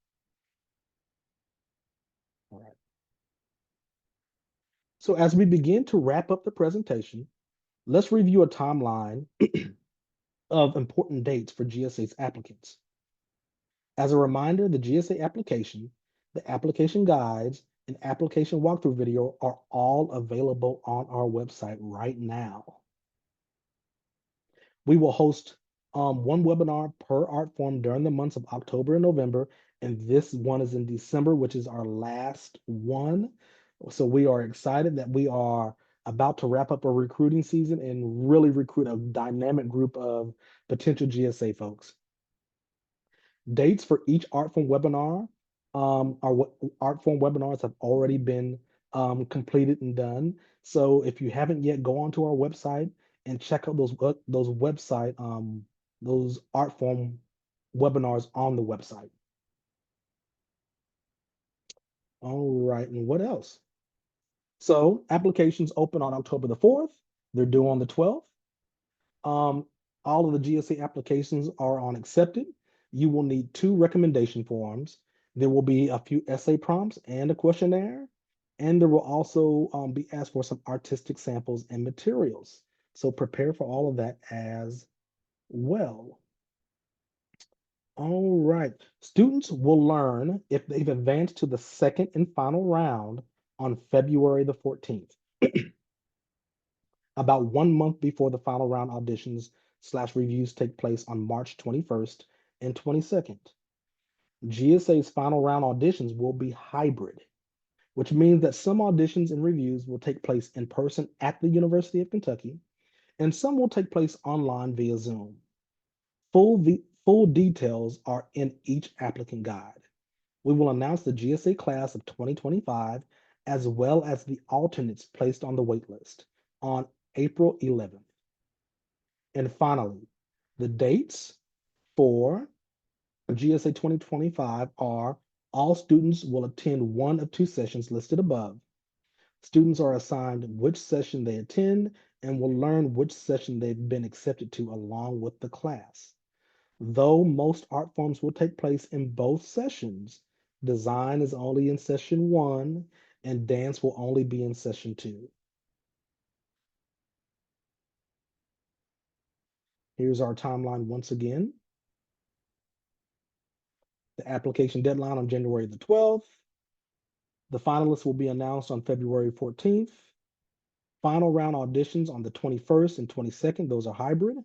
All right. So as we begin to wrap up the presentation, let's review a timeline of important dates for GSA's applicants. As a reminder, the GSA application, the application guides, and application walkthrough video are all available on our website right now. We will host 1 webinar per art form during the months of October and November, and this one is in December, which is our last one. So we are excited that we are about to wrap up a recruiting season and really recruit a dynamic group of potential GSA folks. Dates for each art form webinar are what art form webinars have already been completed and done. So if you haven't yet, go onto our website and check out those website those art form webinars on the website. All right, and what else? So applications open on October the 4th. They're due on the 12th. All of the GSA applications are on accepted. You will need 2 recommendation forms. There will be a few essay prompts and a questionnaire. And there will also be asked for some artistic samples and materials. So prepare for all of that as well. All right. Students will learn if they've advanced to the second and final round on February the 14th, about 1 month before the final round auditions/reviews take place on March 21st and 22nd. GSA's final round auditions will be hybrid, which means that some auditions and reviews will take place in person at the University of Kentucky, and some will take place online via Zoom. Full details are in each applicant guide. We will announce the GSA class of 2025 as well as the alternates placed on the waitlist on April 11th. And finally, the dates for GSA 2025 are all students will attend one of 2 sessions listed above. Students are assigned which session they attend and will learn which session they've been accepted to along with the class. Though most art forms will take place in both sessions, design is only in session 1 and dance will only be in session 2. Here's our timeline once again. The application deadline on January the 12th. The finalists will be announced on February 14th. Final round auditions on the 21st and 22nd. Those are hybrid.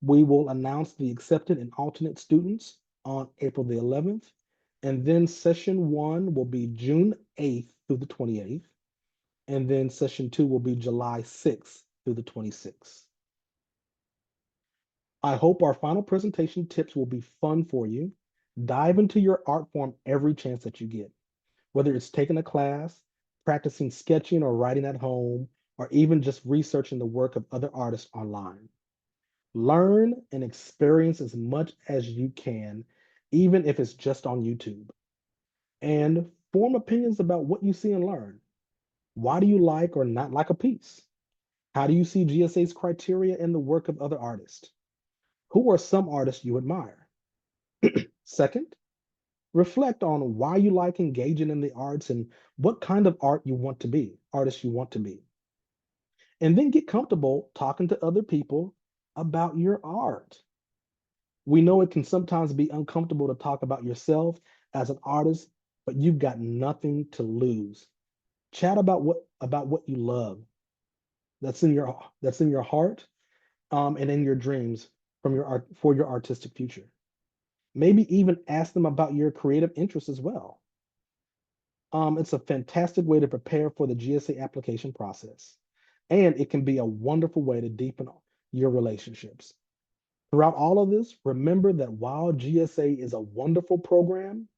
We will announce the accepted and alternate students on April the 11th. And then session 1 will be June 8th through the 28th. And then session 2 will be July 6th through the 26th. I hope our final presentation tips will be fun for you. Dive into your art form every chance that you get, whether it's taking a class, practicing sketching or writing at home, or even just researching the work of other artists online. Learn and experience as much as you can, even if it's just on YouTube. And form opinions about what you see and learn. Why do you like or not like a piece? How do you see GSA's criteria in the work of other artists? Who are some artists you admire? Second, reflect on why you like engaging in the arts and what kind of artist you want to be. And then get comfortable talking to other people about your art. We know it can sometimes be uncomfortable to talk about yourself as an artist, but you've got nothing to lose. Chat about what you love. That's in your heart, and in your dreams for your artistic future. Maybe even ask them about your creative interests as well. It's a fantastic way to prepare for the GSA application process, and it can be a wonderful way to deepen your relationships. Throughout all of this, remember that while GSA is a wonderful program,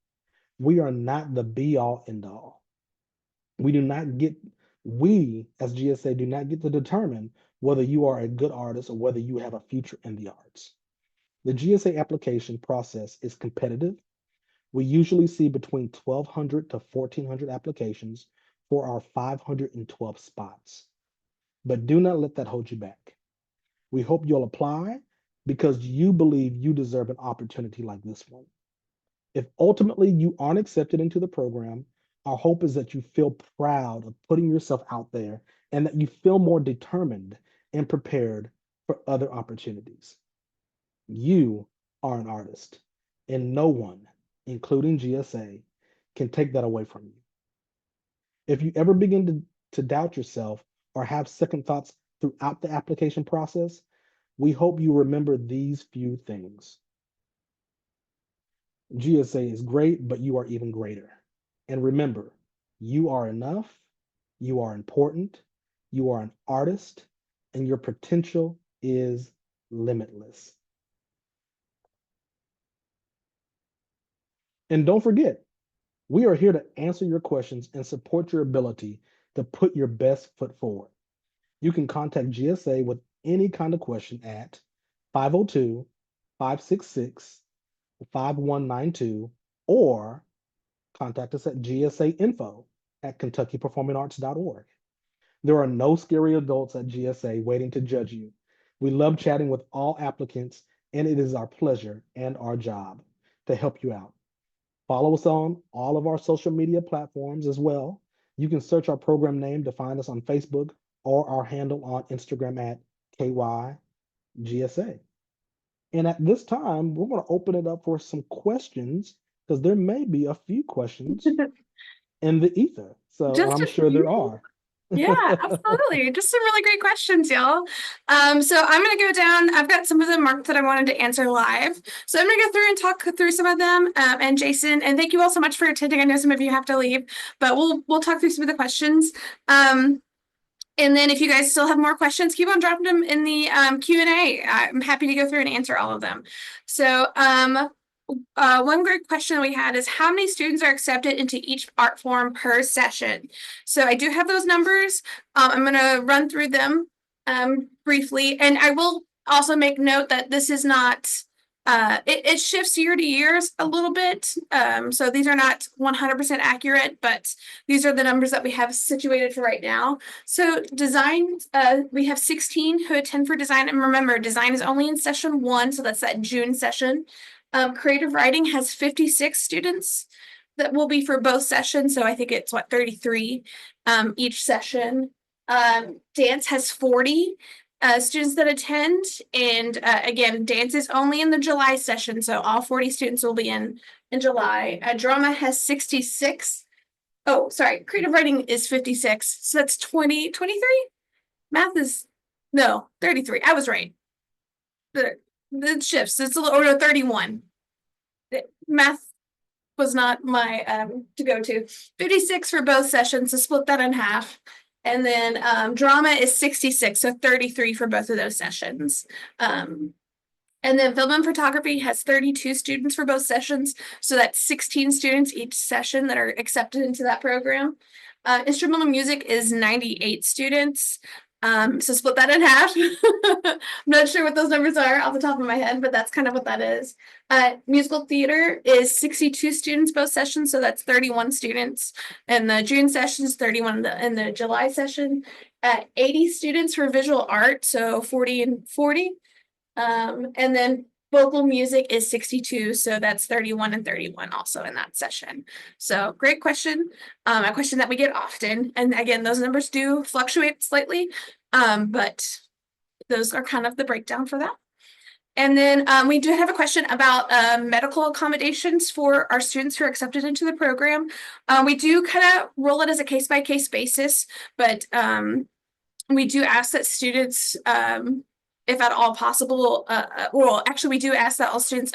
we are not the be all end all. We do not get, we as GSA do not get to determine whether you are a good artist or whether you have a future in the arts. The GSA application process is competitive. We usually see between 1,200 to 1,400 applications for our 512 spots. But do not let that hold you back. We hope you'll apply because you believe you deserve an opportunity like this one. If ultimately you aren't accepted into the program, our hope is that you feel proud of putting yourself out there and that you feel more determined and prepared for other opportunities. You are an artist, and no one, including GSA, can take that away from you. If you ever begin to doubt yourself or have second thoughts throughout the application process, we hope you remember these few things. GSA is great, but you are even greater. And remember, you are enough, you are important, You are an artist, and your potential is limitless. And don't forget, we are here to answer your questions and support your ability to put your best foot forward. You can contact GSA with any kind of question at 502 566 5192 or contact us at gsainfo at kentuckyperformingarts.org. There are no scary adults at GSA waiting to judge you. We love chatting with all applicants, and it is our pleasure and our job to help you out. Follow us on all of our social media platforms as well. You can search our program name to find us on Facebook or our handle on Instagram at KYGSA. And at this time, we're going to open it up for some questions because there may be a few questions in the ether. So, and Just I'm a sure there few. are. Yeah, absolutely. Just some really great questions, y'all. So I'm going to go down. I've got some of them marked that I wanted to answer live. So I'm going to go through and talk through some of them. And Jason, and thank you all so much for attending. I know some of you have to leave, but we'll talk through some of the questions. And then if you guys still have more questions, keep on dropping them in the Q&A. I'm happy to go through and answer all of them. So one great question we had is how many students are accepted into each art form per session? So I do have those numbers. I'm going to run through them briefly. And I will also make note that this is not, it shifts year to year a little bit. So these are not 100% accurate, but these are the numbers that we have situated for right now. So design, we have 16 who attend for design. And remember, design is only in session 1. So that's that June session. Creative writing has 56 students that will be for both sessions. So I think it's 33 each session. Dance has 40 students that attend. And again, dance is only in the July session. So all 40 students will be in July. Drama has 66. Oh, sorry. Creative writing is 56. So that's 23. Math is, no, 33. I was right. The shifts. It's a little, or no, 31. Math was not my to go to. 56 for both sessions, so split that in half. And then drama is 66, so 33 for both of those sessions. And then film and photography has 32 students for both sessions, so that's 16 students each session that are accepted into that program. Instrumental music is 98 students. So split that in half. I'm not sure what those numbers are off the top of my head, but that's kind of what that is. Musical theater is 62 students both sessions, so that's 31 students. And the June session is 31 in the July session. 80 students for visual art, so 40 and 40. And then vocal music is 62, so that's 31 and 31 also in that session. So great question, a question that we get often. And again, those numbers do fluctuate slightly, but those are kind of the breakdown for that. And then we do have a question about medical accommodations for our students who are accepted into the program. We do kind of roll it as a case-by-case basis, but we do ask that students, if at all possible, well, actually, we do ask that all students,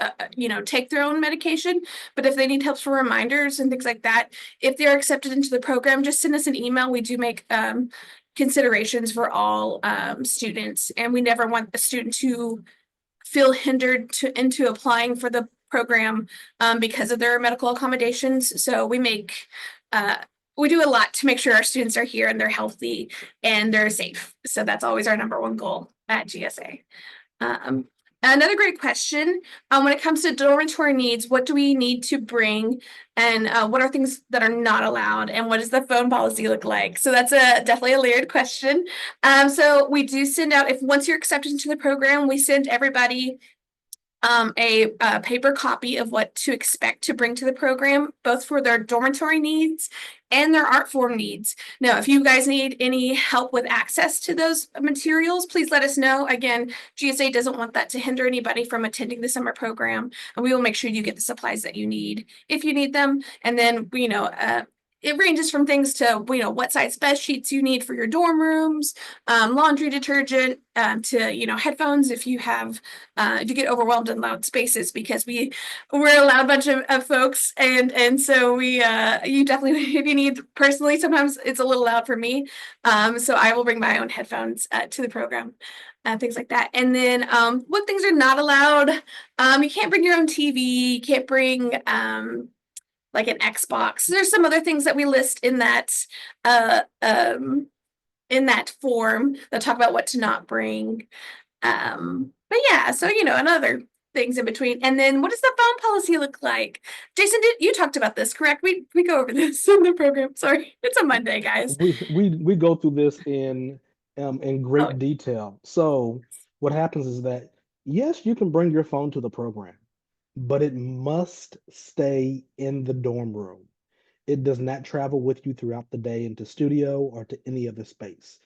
take their own medication. But if they need help for reminders and things like that, if they're accepted into the program, just send us an email. We do make considerations for all students, and we never want a student to feel hindered into applying for the program because of their medical accommodations. So we do a lot to make sure our students are here and they're healthy and they're safe. So that's always our number one goal at GSA. Another great question, when it comes to dormitory needs, what do we need to bring, and what are things that are not allowed, and what does the phone policy look like? So that's definitely a layered question. So we do send out, once you're accepted into the program, we send everybody a paper copy of what to expect to bring to the program, both for their dormitory needs and their art form needs. Now, if you guys need any help with access to those materials, please let us know. Again, GSA doesn't want that to hinder anybody from attending the summer program, and we will make sure you get the supplies that you need if you need them. And then, it ranges from things to, what size bed sheets you need for your dorm rooms, laundry detergent, to, headphones if you have, if you get overwhelmed in loud spaces, because we're a loud bunch of folks. And so you definitely, if you need, personally, sometimes it's a little loud for me. So I will bring my own headphones to the program. Things like that. And then what things are not allowed? You can't bring your own TV. You can't bring like an Xbox. There's some other things that we list uh, um, in that form that talk about what to not bring. But yeah, so and other things in between. And then what does the phone policy look like? Jason, did you talked about this, correct? We go over this in the program. Sorry, it's a Monday, guys. We go through this in Oh, great detail. So what happens is that yes, you can bring your phone to the program, but it must stay in the dorm room. It does not travel with you throughout the day into studio or to any other space.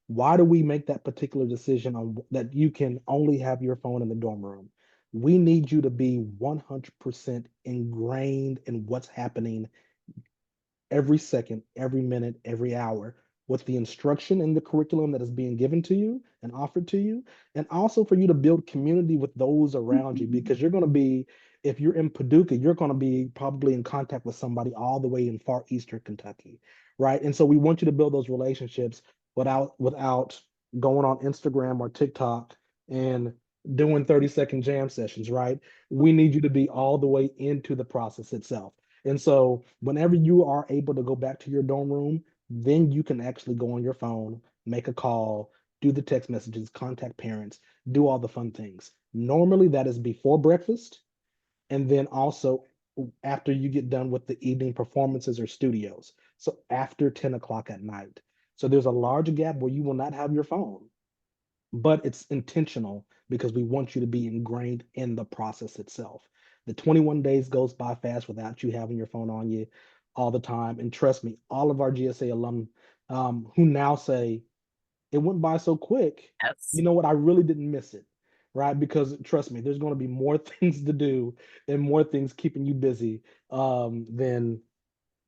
Why do we make that particular decision on that you can only have your phone in the dorm room? We need you to be 100% ingrained in what's happening every second, every minute, every hour with the instruction and the curriculum that is being given to you and offered to you. And also for you to build community with those around you, because you're going to be, if you're in Paducah, you're going to be probably in contact with somebody all the way in far eastern Kentucky, right? And so we want you to build those relationships without going on Instagram or TikTok and doing 30-second jam sessions, right? We need you to be all the way into the process itself. And so whenever you are able to go back to your dorm room, then you can actually go on your phone, make a call, do the text messages, contact parents, do all the fun things. Normally that is before breakfast, and then also after you get done with the evening performances or studios. So after 10 o'clock at night. So there's a large gap where you will not have your phone, but it's intentional because we want you to be ingrained in the process itself. The 21 days goes by fast without you having your phone on you all the time. And trust me, all of our GSA alum who now say it went by so quick, you yes. know what? I really didn't miss it, right? Because trust me, there's going to be more things to do and more things keeping you busy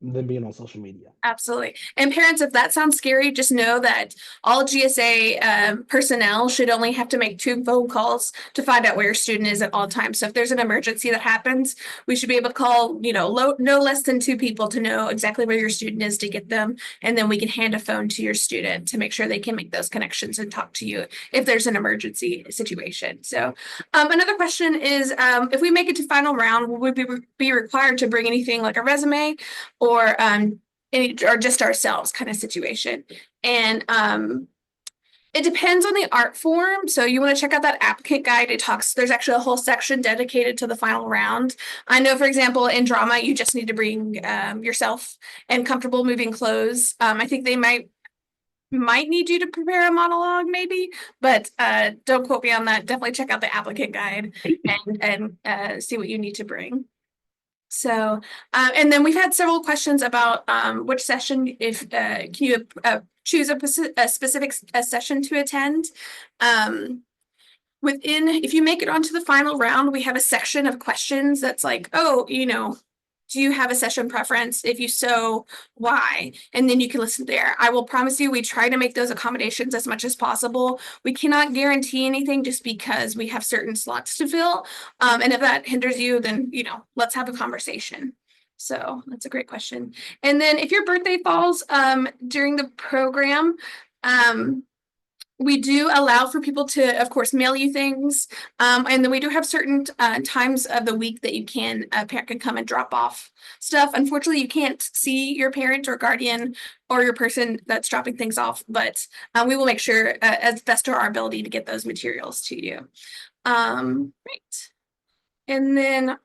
than being on social media. Absolutely. And parents, if that sounds scary, just know that all GSA personnel should only have to make 2 phone calls to find out where your student is at all times. So if there's an emergency that happens, we should be able to call, no less than 2 people to know exactly where your student is to get them. And then we can hand a phone to your student to make sure they can make those connections and talk to you if there's an emergency situation. So another question is, if we make it to final round, would we be required to bring anything like a resume or or just ourselves kind of situation? And it depends on the art form. So you want to check out that applicant guide. There's actually a whole section dedicated to the final round. I know, for example, in drama, you just need to bring yourself and comfortable moving clothes. I think they might need you to prepare a monologue maybe, but don't quote me on that. Definitely check out the applicant guide and see what you need to bring. So, and then we've had several questions about which session, if can you choose a specific session to attend. If you make it onto the final round, we have a section of questions that's like, oh, do you have a session preference? If you so, why? And then you can listen there. I will promise you, we try to make those accommodations as much as possible. We cannot guarantee anything just because we have certain slots to fill. And if that hinders you, then, let's have a conversation. So that's a great question. And then if your birthday falls during the program, we do allow for people to, of course, mail you things. And then we do have certain times of the week that a parent can come and drop off stuff. Unfortunately, you can't see your parent or guardian or your person that's dropping things off, but we will make sure as best to our ability to get those materials to you. Right. And then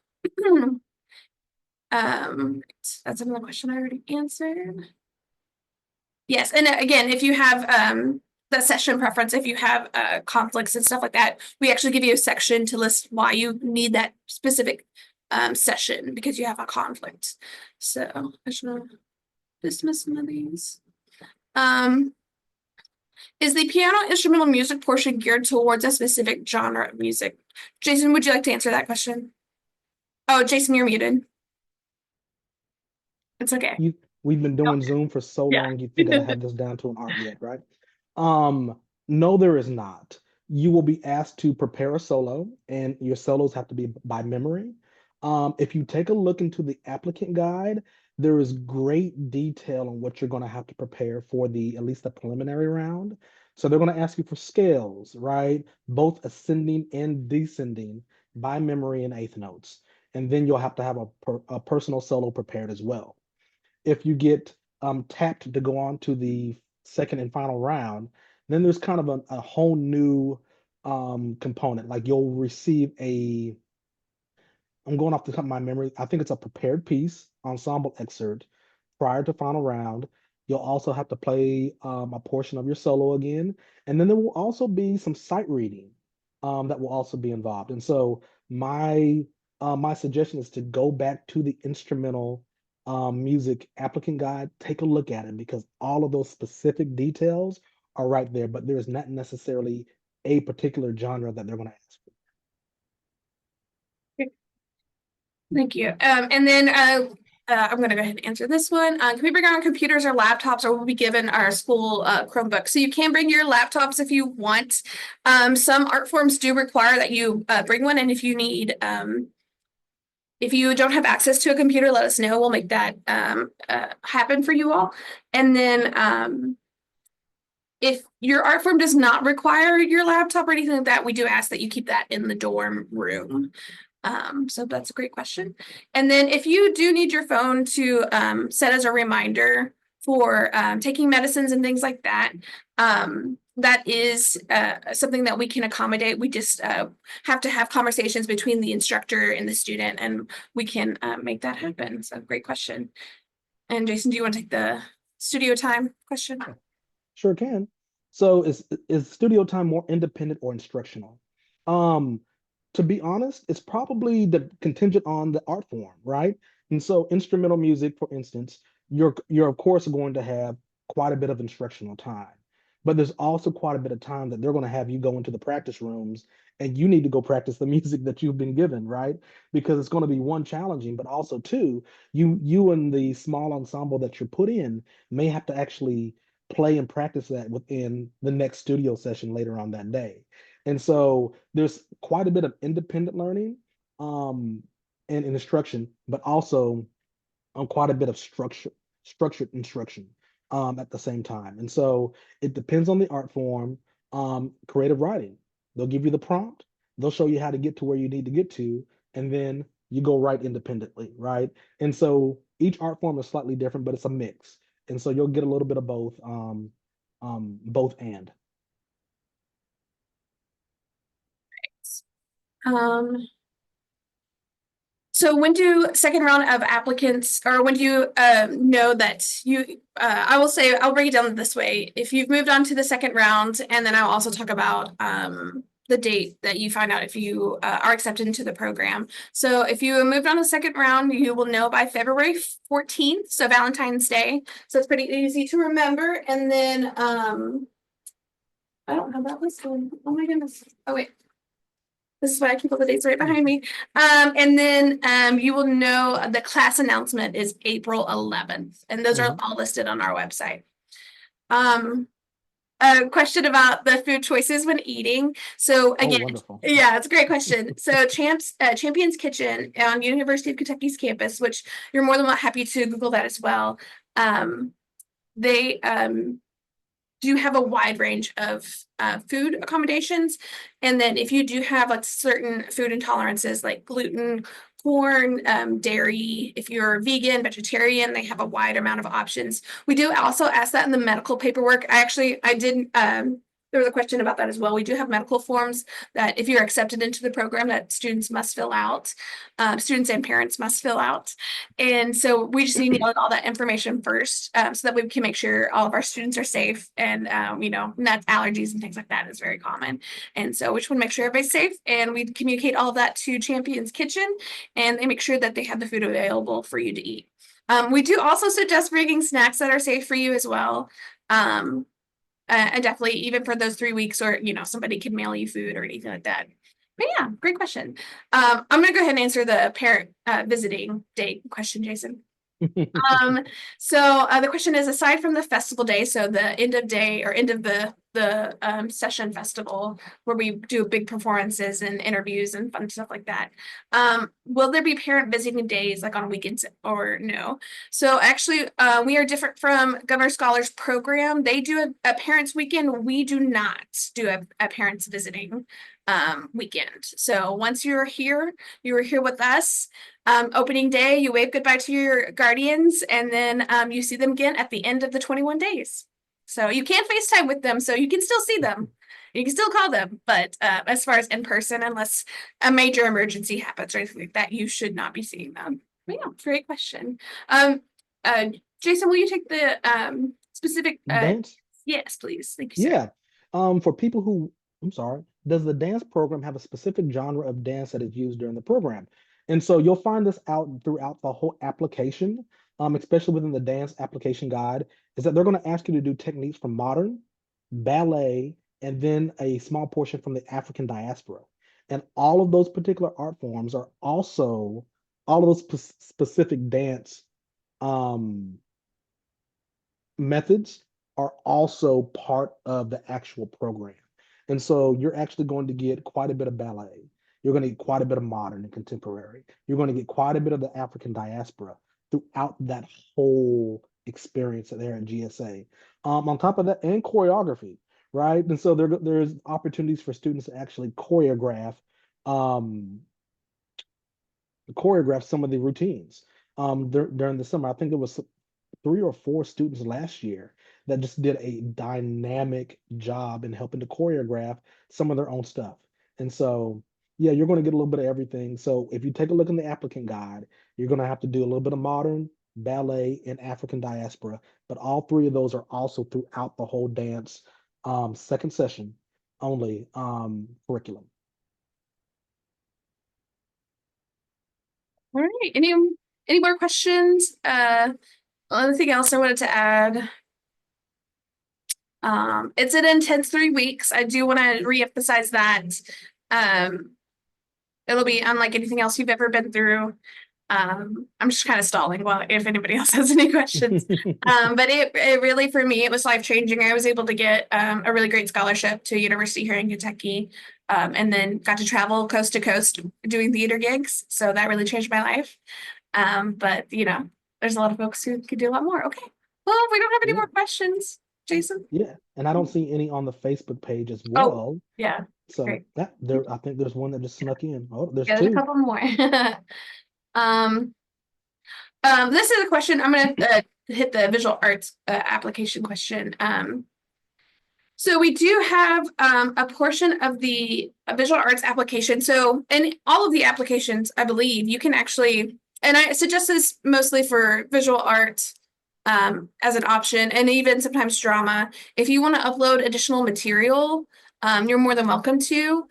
that's another question I already answered. Yes, and again, if you have the session preference, if you have conflicts and stuff like that, we actually give you a section to list why you need that specific session because you have a conflict. So I should dismiss some of these. Is the piano instrumental music portion geared towards a specific genre of music? Jason, would you like to answer that question? Oh, Jason, you're muted. It's okay. We've been doing Zoom for so Yeah. long, you think I'd have this down to an art yet, right? No, there is not. You will be asked to prepare a solo, and your solos have to be by memory. If you take a look into the applicant guide, there is great detail on what you're going to have to prepare for the at least the preliminary round. So they're going to ask you for scales, right? Both ascending and descending by memory and eighth notes. And then you'll have to have a personal solo prepared as well. If you get tapped to go on to the second and final round, then there's kind of a whole new component. Like you'll receive I'm going off the top of my memory. I think it's a prepared piece, ensemble excerpt prior to final round. You'll also have to play a portion of your solo again. And then there will also be some sight reading that will also be involved. And so my suggestion is to go back to the instrumental music applicant guide, take a look at it because all of those specific details are right there, but there's not necessarily a particular genre that they're going to ask for. Thank you. And then I'm going to go ahead and answer this one. Can we bring our own computers or laptops, or will we be given our school Chromebook? So you can bring your laptops if you want. Some art forms do require that you bring one, and if you need, if you don't have access to a computer, let us know. We'll make that happen for you all. And then if your art form does not require your laptop or anything like that, we do ask that you keep that in the dorm room. So that's a great question. And then if you do need your phone to set as a reminder for taking medicines and things like that, that is something that we can accommodate. We just have to have conversations between the instructor and the student, and we can make that happen. So great question. And Jason, do you want to take the studio time question? Sure can. So is studio time more independent or instructional? Um, to be honest, it's probably the contingent on the art form, right? And so instrumental music, for instance, you're of course going to have quite a bit of instructional time, but there's also quite a bit of time that they're going to have you go into the practice rooms and you need to go practice the music that you've been given, right? Because it's going to be one challenging, but also two, you and the small ensemble that you're put in may have to actually play and practice that within the next studio session later on that day. And so there's quite a bit of independent learning um, and instruction, but also quite a bit of structured instruction at the same time. And so it depends on the art form. Creative writing, they'll give you the prompt, they'll show you how to get to where you need to get to, and then you go write independently, right? And so each art form is slightly different, but it's a mix. And so you'll get a little bit of both and. Um, So when do second round of applicants, or when do you know that you, I will say, I'll break it down this way. If you've moved on to the second round, and then I'll also talk about the date that you find out if you are accepted into the program. So if you moved on to the second round, you will know by February 14th, so Valentine's Day. So it's pretty easy to remember. And then I don't have that listed. Oh my goodness. Oh wait. This is why I keep all the dates right behind me. And then you will know the class announcement is April 11th, and those are all listed on our website. A question about the food choices when eating. So again, wonderful. Yeah, it's a great question. So Champions Kitchen on University of Kentucky's campus, which you're more than happy to Google that as well. They do have a wide range of food accommodations. And then if you do have like certain food intolerances like gluten, corn, dairy, if you're vegan, vegetarian, they have a wide amount of options. We do also ask that in the medical paperwork. I didn't, there was a question about that as well. We do have medical forms that if you're accepted into the program that students must fill out, students and parents must fill out. And so we just need all that information first so that we can make sure all of our students are safe and, nuts, allergies and things like that is very common. And so we just want to make sure everybody's safe, and we communicate all of that to Champions Kitchen, and they make sure that they have the food available for you to eat. We do also suggest bringing snacks that are safe for you as well. And definitely even for those 3 weeks, or somebody can mail you food or anything like that. But yeah, great question. I'm gonna go ahead and answer the parent visiting date question, Jason. Um, so the question is, aside from the festival day, so the end of day or end of the session festival where we do big performances and interviews and fun stuff like that, will there be parent visiting days like on weekends or no? So actually, we are different from Governor Scholars Program. They do a parents weekend. We do not do a parents visiting weekend. So once you're here, you were here with us. Opening day, you wave goodbye to your guardians, and then you see them again at the end of the 21 days. So you can't FaceTime with them, so you can still see them. You can still call them, but as far as in person, unless a major emergency happens or anything like that, you should not be seeing them. But yeah, great question. Um, uh, Jason, will you take the specific? Dance? Yes, please. Thank you, sir. Yeah. For people who, I'm sorry, does the dance program have a specific genre of dance that is used during the program? And so you'll find this out throughout the whole application, especially within the dance application guide, is that they're going to ask you to do techniques from modern, ballet, and then a small portion from the African diaspora. And all of those particular art forms are also all of those specific dance um, methods are also part of the actual program. And so you're actually going to get quite a bit of ballet. You're going to get quite a bit of modern and contemporary. You're going to get quite a bit of the African diaspora throughout that whole experience there at GSA. On top of that, and choreography, right? And so there's opportunities for students to actually um, choreograph some of the routines during the summer. I think it was 3 or 4 students last year that just did a dynamic job in helping to choreograph some of their own stuff. And so, yeah, you're going to get a little bit of everything. So if you take a look in the applicant guide, you're going to have to do a little bit of modern, ballet, and African diaspora. But all three of those are also throughout the whole dance second session only curriculum. All right. Any more questions? Anything else I wanted to add? It's an intense 3 weeks. I do want to reemphasize that. Um, it'll be unlike anything else you've ever been through. I'm just kind of stalling while if anybody else has any questions. But it really for me it was life changing. I was able to get a really great scholarship to a university here in Kentucky, and then got to travel coast to coast doing theater gigs. So that really changed my life. But there's a lot of folks who could do a lot more. Okay. Well, if we don't have any Yeah, more questions, Jason. yeah. And I don't see any on the Facebook page as Oh, well. yeah, So great. yeah, there I think there's one that just snuck in. Oh, there's Yeah, there's a two. couple more. um, this is a question. I'm gonna hit the visual arts application question. So we do have a portion of the visual arts application. So in all of the applications, I believe you can actually, and I suggest this mostly for visual arts as an option, and even sometimes drama. If you want to upload additional material, you're more than welcome to.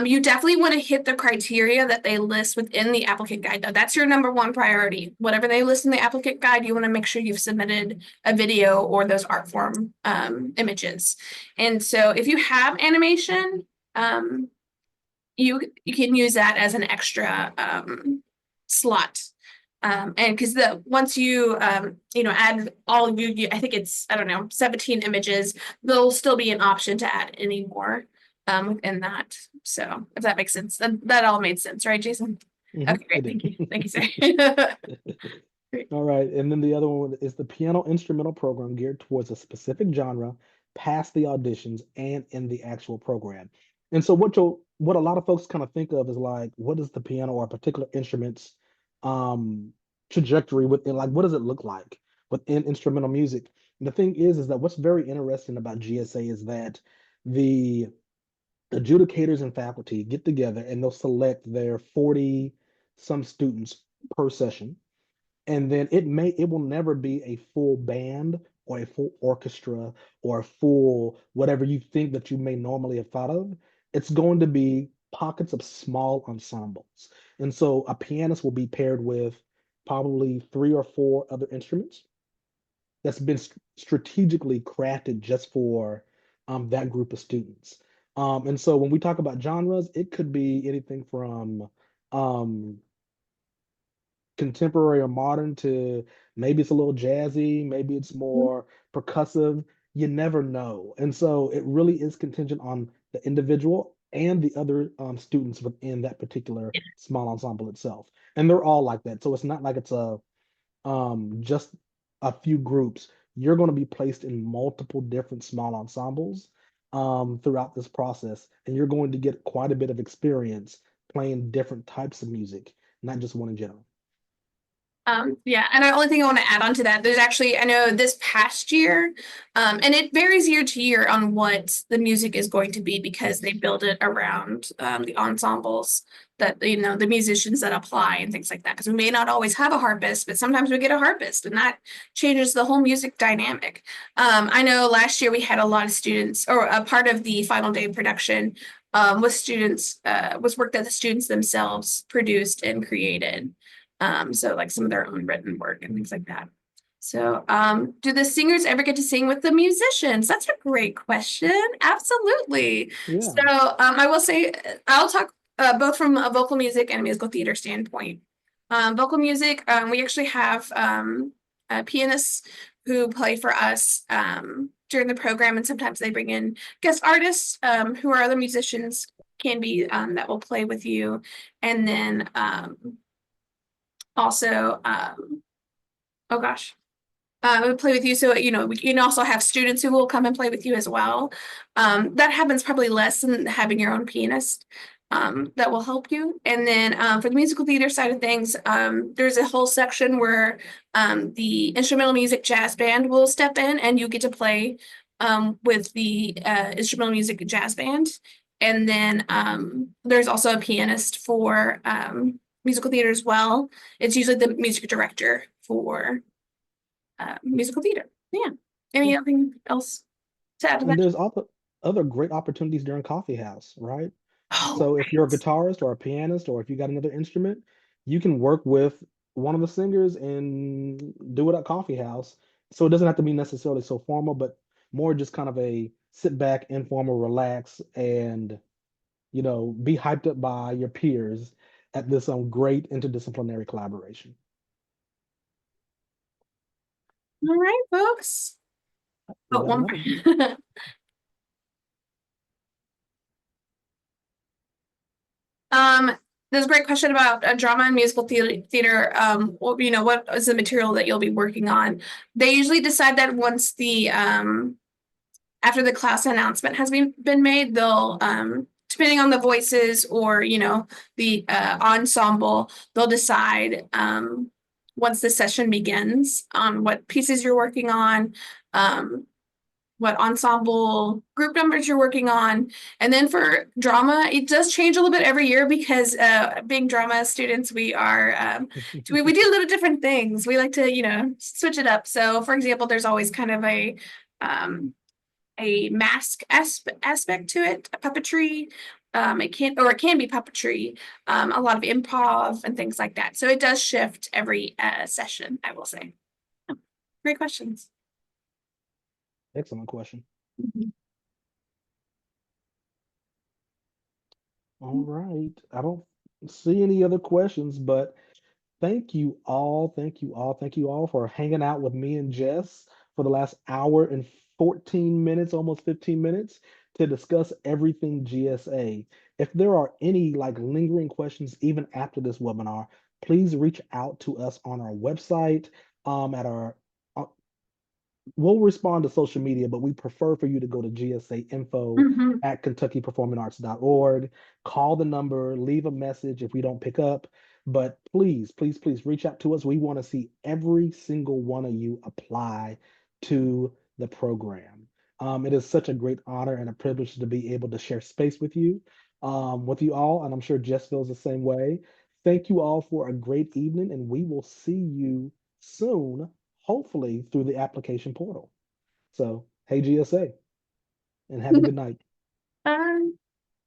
You definitely want to hit the criteria that they list within the applicant guide, though. That's your number one priority. Whatever they list in the applicant guide, you want to make sure you've submitted a video or those art form images. And so if you have animation, you can use that as an extra slot. And because the once you add all of I think it's I don't know 17 images, there'll still be an option to add any more within that. So if that makes sense, then that all made sense, right, Jason? Okay, It great. did. Thank you, sir. Great. All right. And then the other one is the piano instrumental program geared towards a specific genre, past the auditions and in the actual program. And so what a lot of folks kind of think of is like, what is the piano or a particular instrument's um trajectory within like what does it look like within instrumental music? And the thing is that what's very interesting about GSA is that the adjudicators and faculty get together and they'll select their 40 some students per session, and then it will never be a full band or a full orchestra or a full whatever you think that you may normally have thought of. It's going to be pockets of small ensembles, and so a pianist will be paired with probably 3 or 4 other instruments that's been strategically crafted just for that group of students. And so when we talk about genres, it could be anything from um, contemporary or modern to maybe it's a little jazzy, maybe it's more percussive. You never know. And so it really is contingent on the individual and the other students within that particular small ensemble itself. And they're all like that. So it's not like it's a just a few groups. You're going to be placed in multiple different small ensembles throughout this process, and you're going to get quite a bit of experience playing different types of music, not just one in general. Yeah, and the only thing I want to add on to that, there's actually, I know this past year, and it varies year to year on what the music is going to be because they Yes. build it around the ensembles that, the musicians that apply and things like that. Because we may not always have a harpist, but sometimes we get a harpist, and that changes the whole music dynamic. I know last year we had a lot of students, or a part of the final day production was students, was work that the students themselves produced and created. So like some of their own written work and things like that. So, do the singers ever get to sing with the musicians? That's a great question. Absolutely. So, Yeah. I will say, I'll talk both from a vocal music and a musical theater standpoint. Vocal music, we actually have pianists who play for us during the program, and sometimes they bring in guest artists who are other musicians, can be that will play with you, and then also oh gosh, would play with you. So, we can also have students who will come and play with you as well. That happens probably less than having your own pianist that will help you. And then for the musical theater side of things, there's a whole section where the instrumental music jazz band will step in and you get to play with the instrumental music jazz band. And then there's also a pianist for musical theater as well. It's usually the music director for musical theater. Yeah. Yeah. Anything else to add to And that? there's other great opportunities during coffee house, right? Oh, So if you're a right. guitarist or a pianist, or if you got another instrument, you can work with one of the singers and do it at coffee house. So it doesn't have to be necessarily so formal, but more just kind of a sit back, informal, relax, and be hyped up by your peers at this great interdisciplinary collaboration. All right, folks. We Oh, got one another one. more. Um, there's a great question about drama and musical theater. What is the material that you'll be working on? They usually decide that once the after the class announcement has been made, they'll depending on the voices or the ensemble, they'll decide once the session begins on what pieces you're working on, what ensemble group numbers you're working on. And then for drama, it does change a little bit every year because being drama students, we are we do a little different things. We like to, switch it up. So for example, there's always kind of a mask aspect to it, a puppetry. It can be puppetry, a lot of improv and things like that. So it does shift every session, I will say. Great questions. Excellent question. Mhm. All right. I don't see any other questions, but thank you all. Thank you all. Thank you all for hanging out with me and Jess for the last hour and 14 minutes, almost 15 minutes, to discuss everything GSA. If there are any lingering questions even after this webinar, please reach out to us on our website, at our uh, we'll respond to social media, but we prefer for you to go to GSA info Mhm. at KentuckyPerformingArts.org. Call the number, leave a message if we don't pick up. But please, please, please reach out to us. We want to see every single one of you apply to the program. It is such a great honor and a privilege to be able to share space with you all, and I'm sure Jess feels the same way. Thank you all for a great evening, and we will see you soon, hopefully through the application portal. So, hey, GSA, and have a good night. Bye.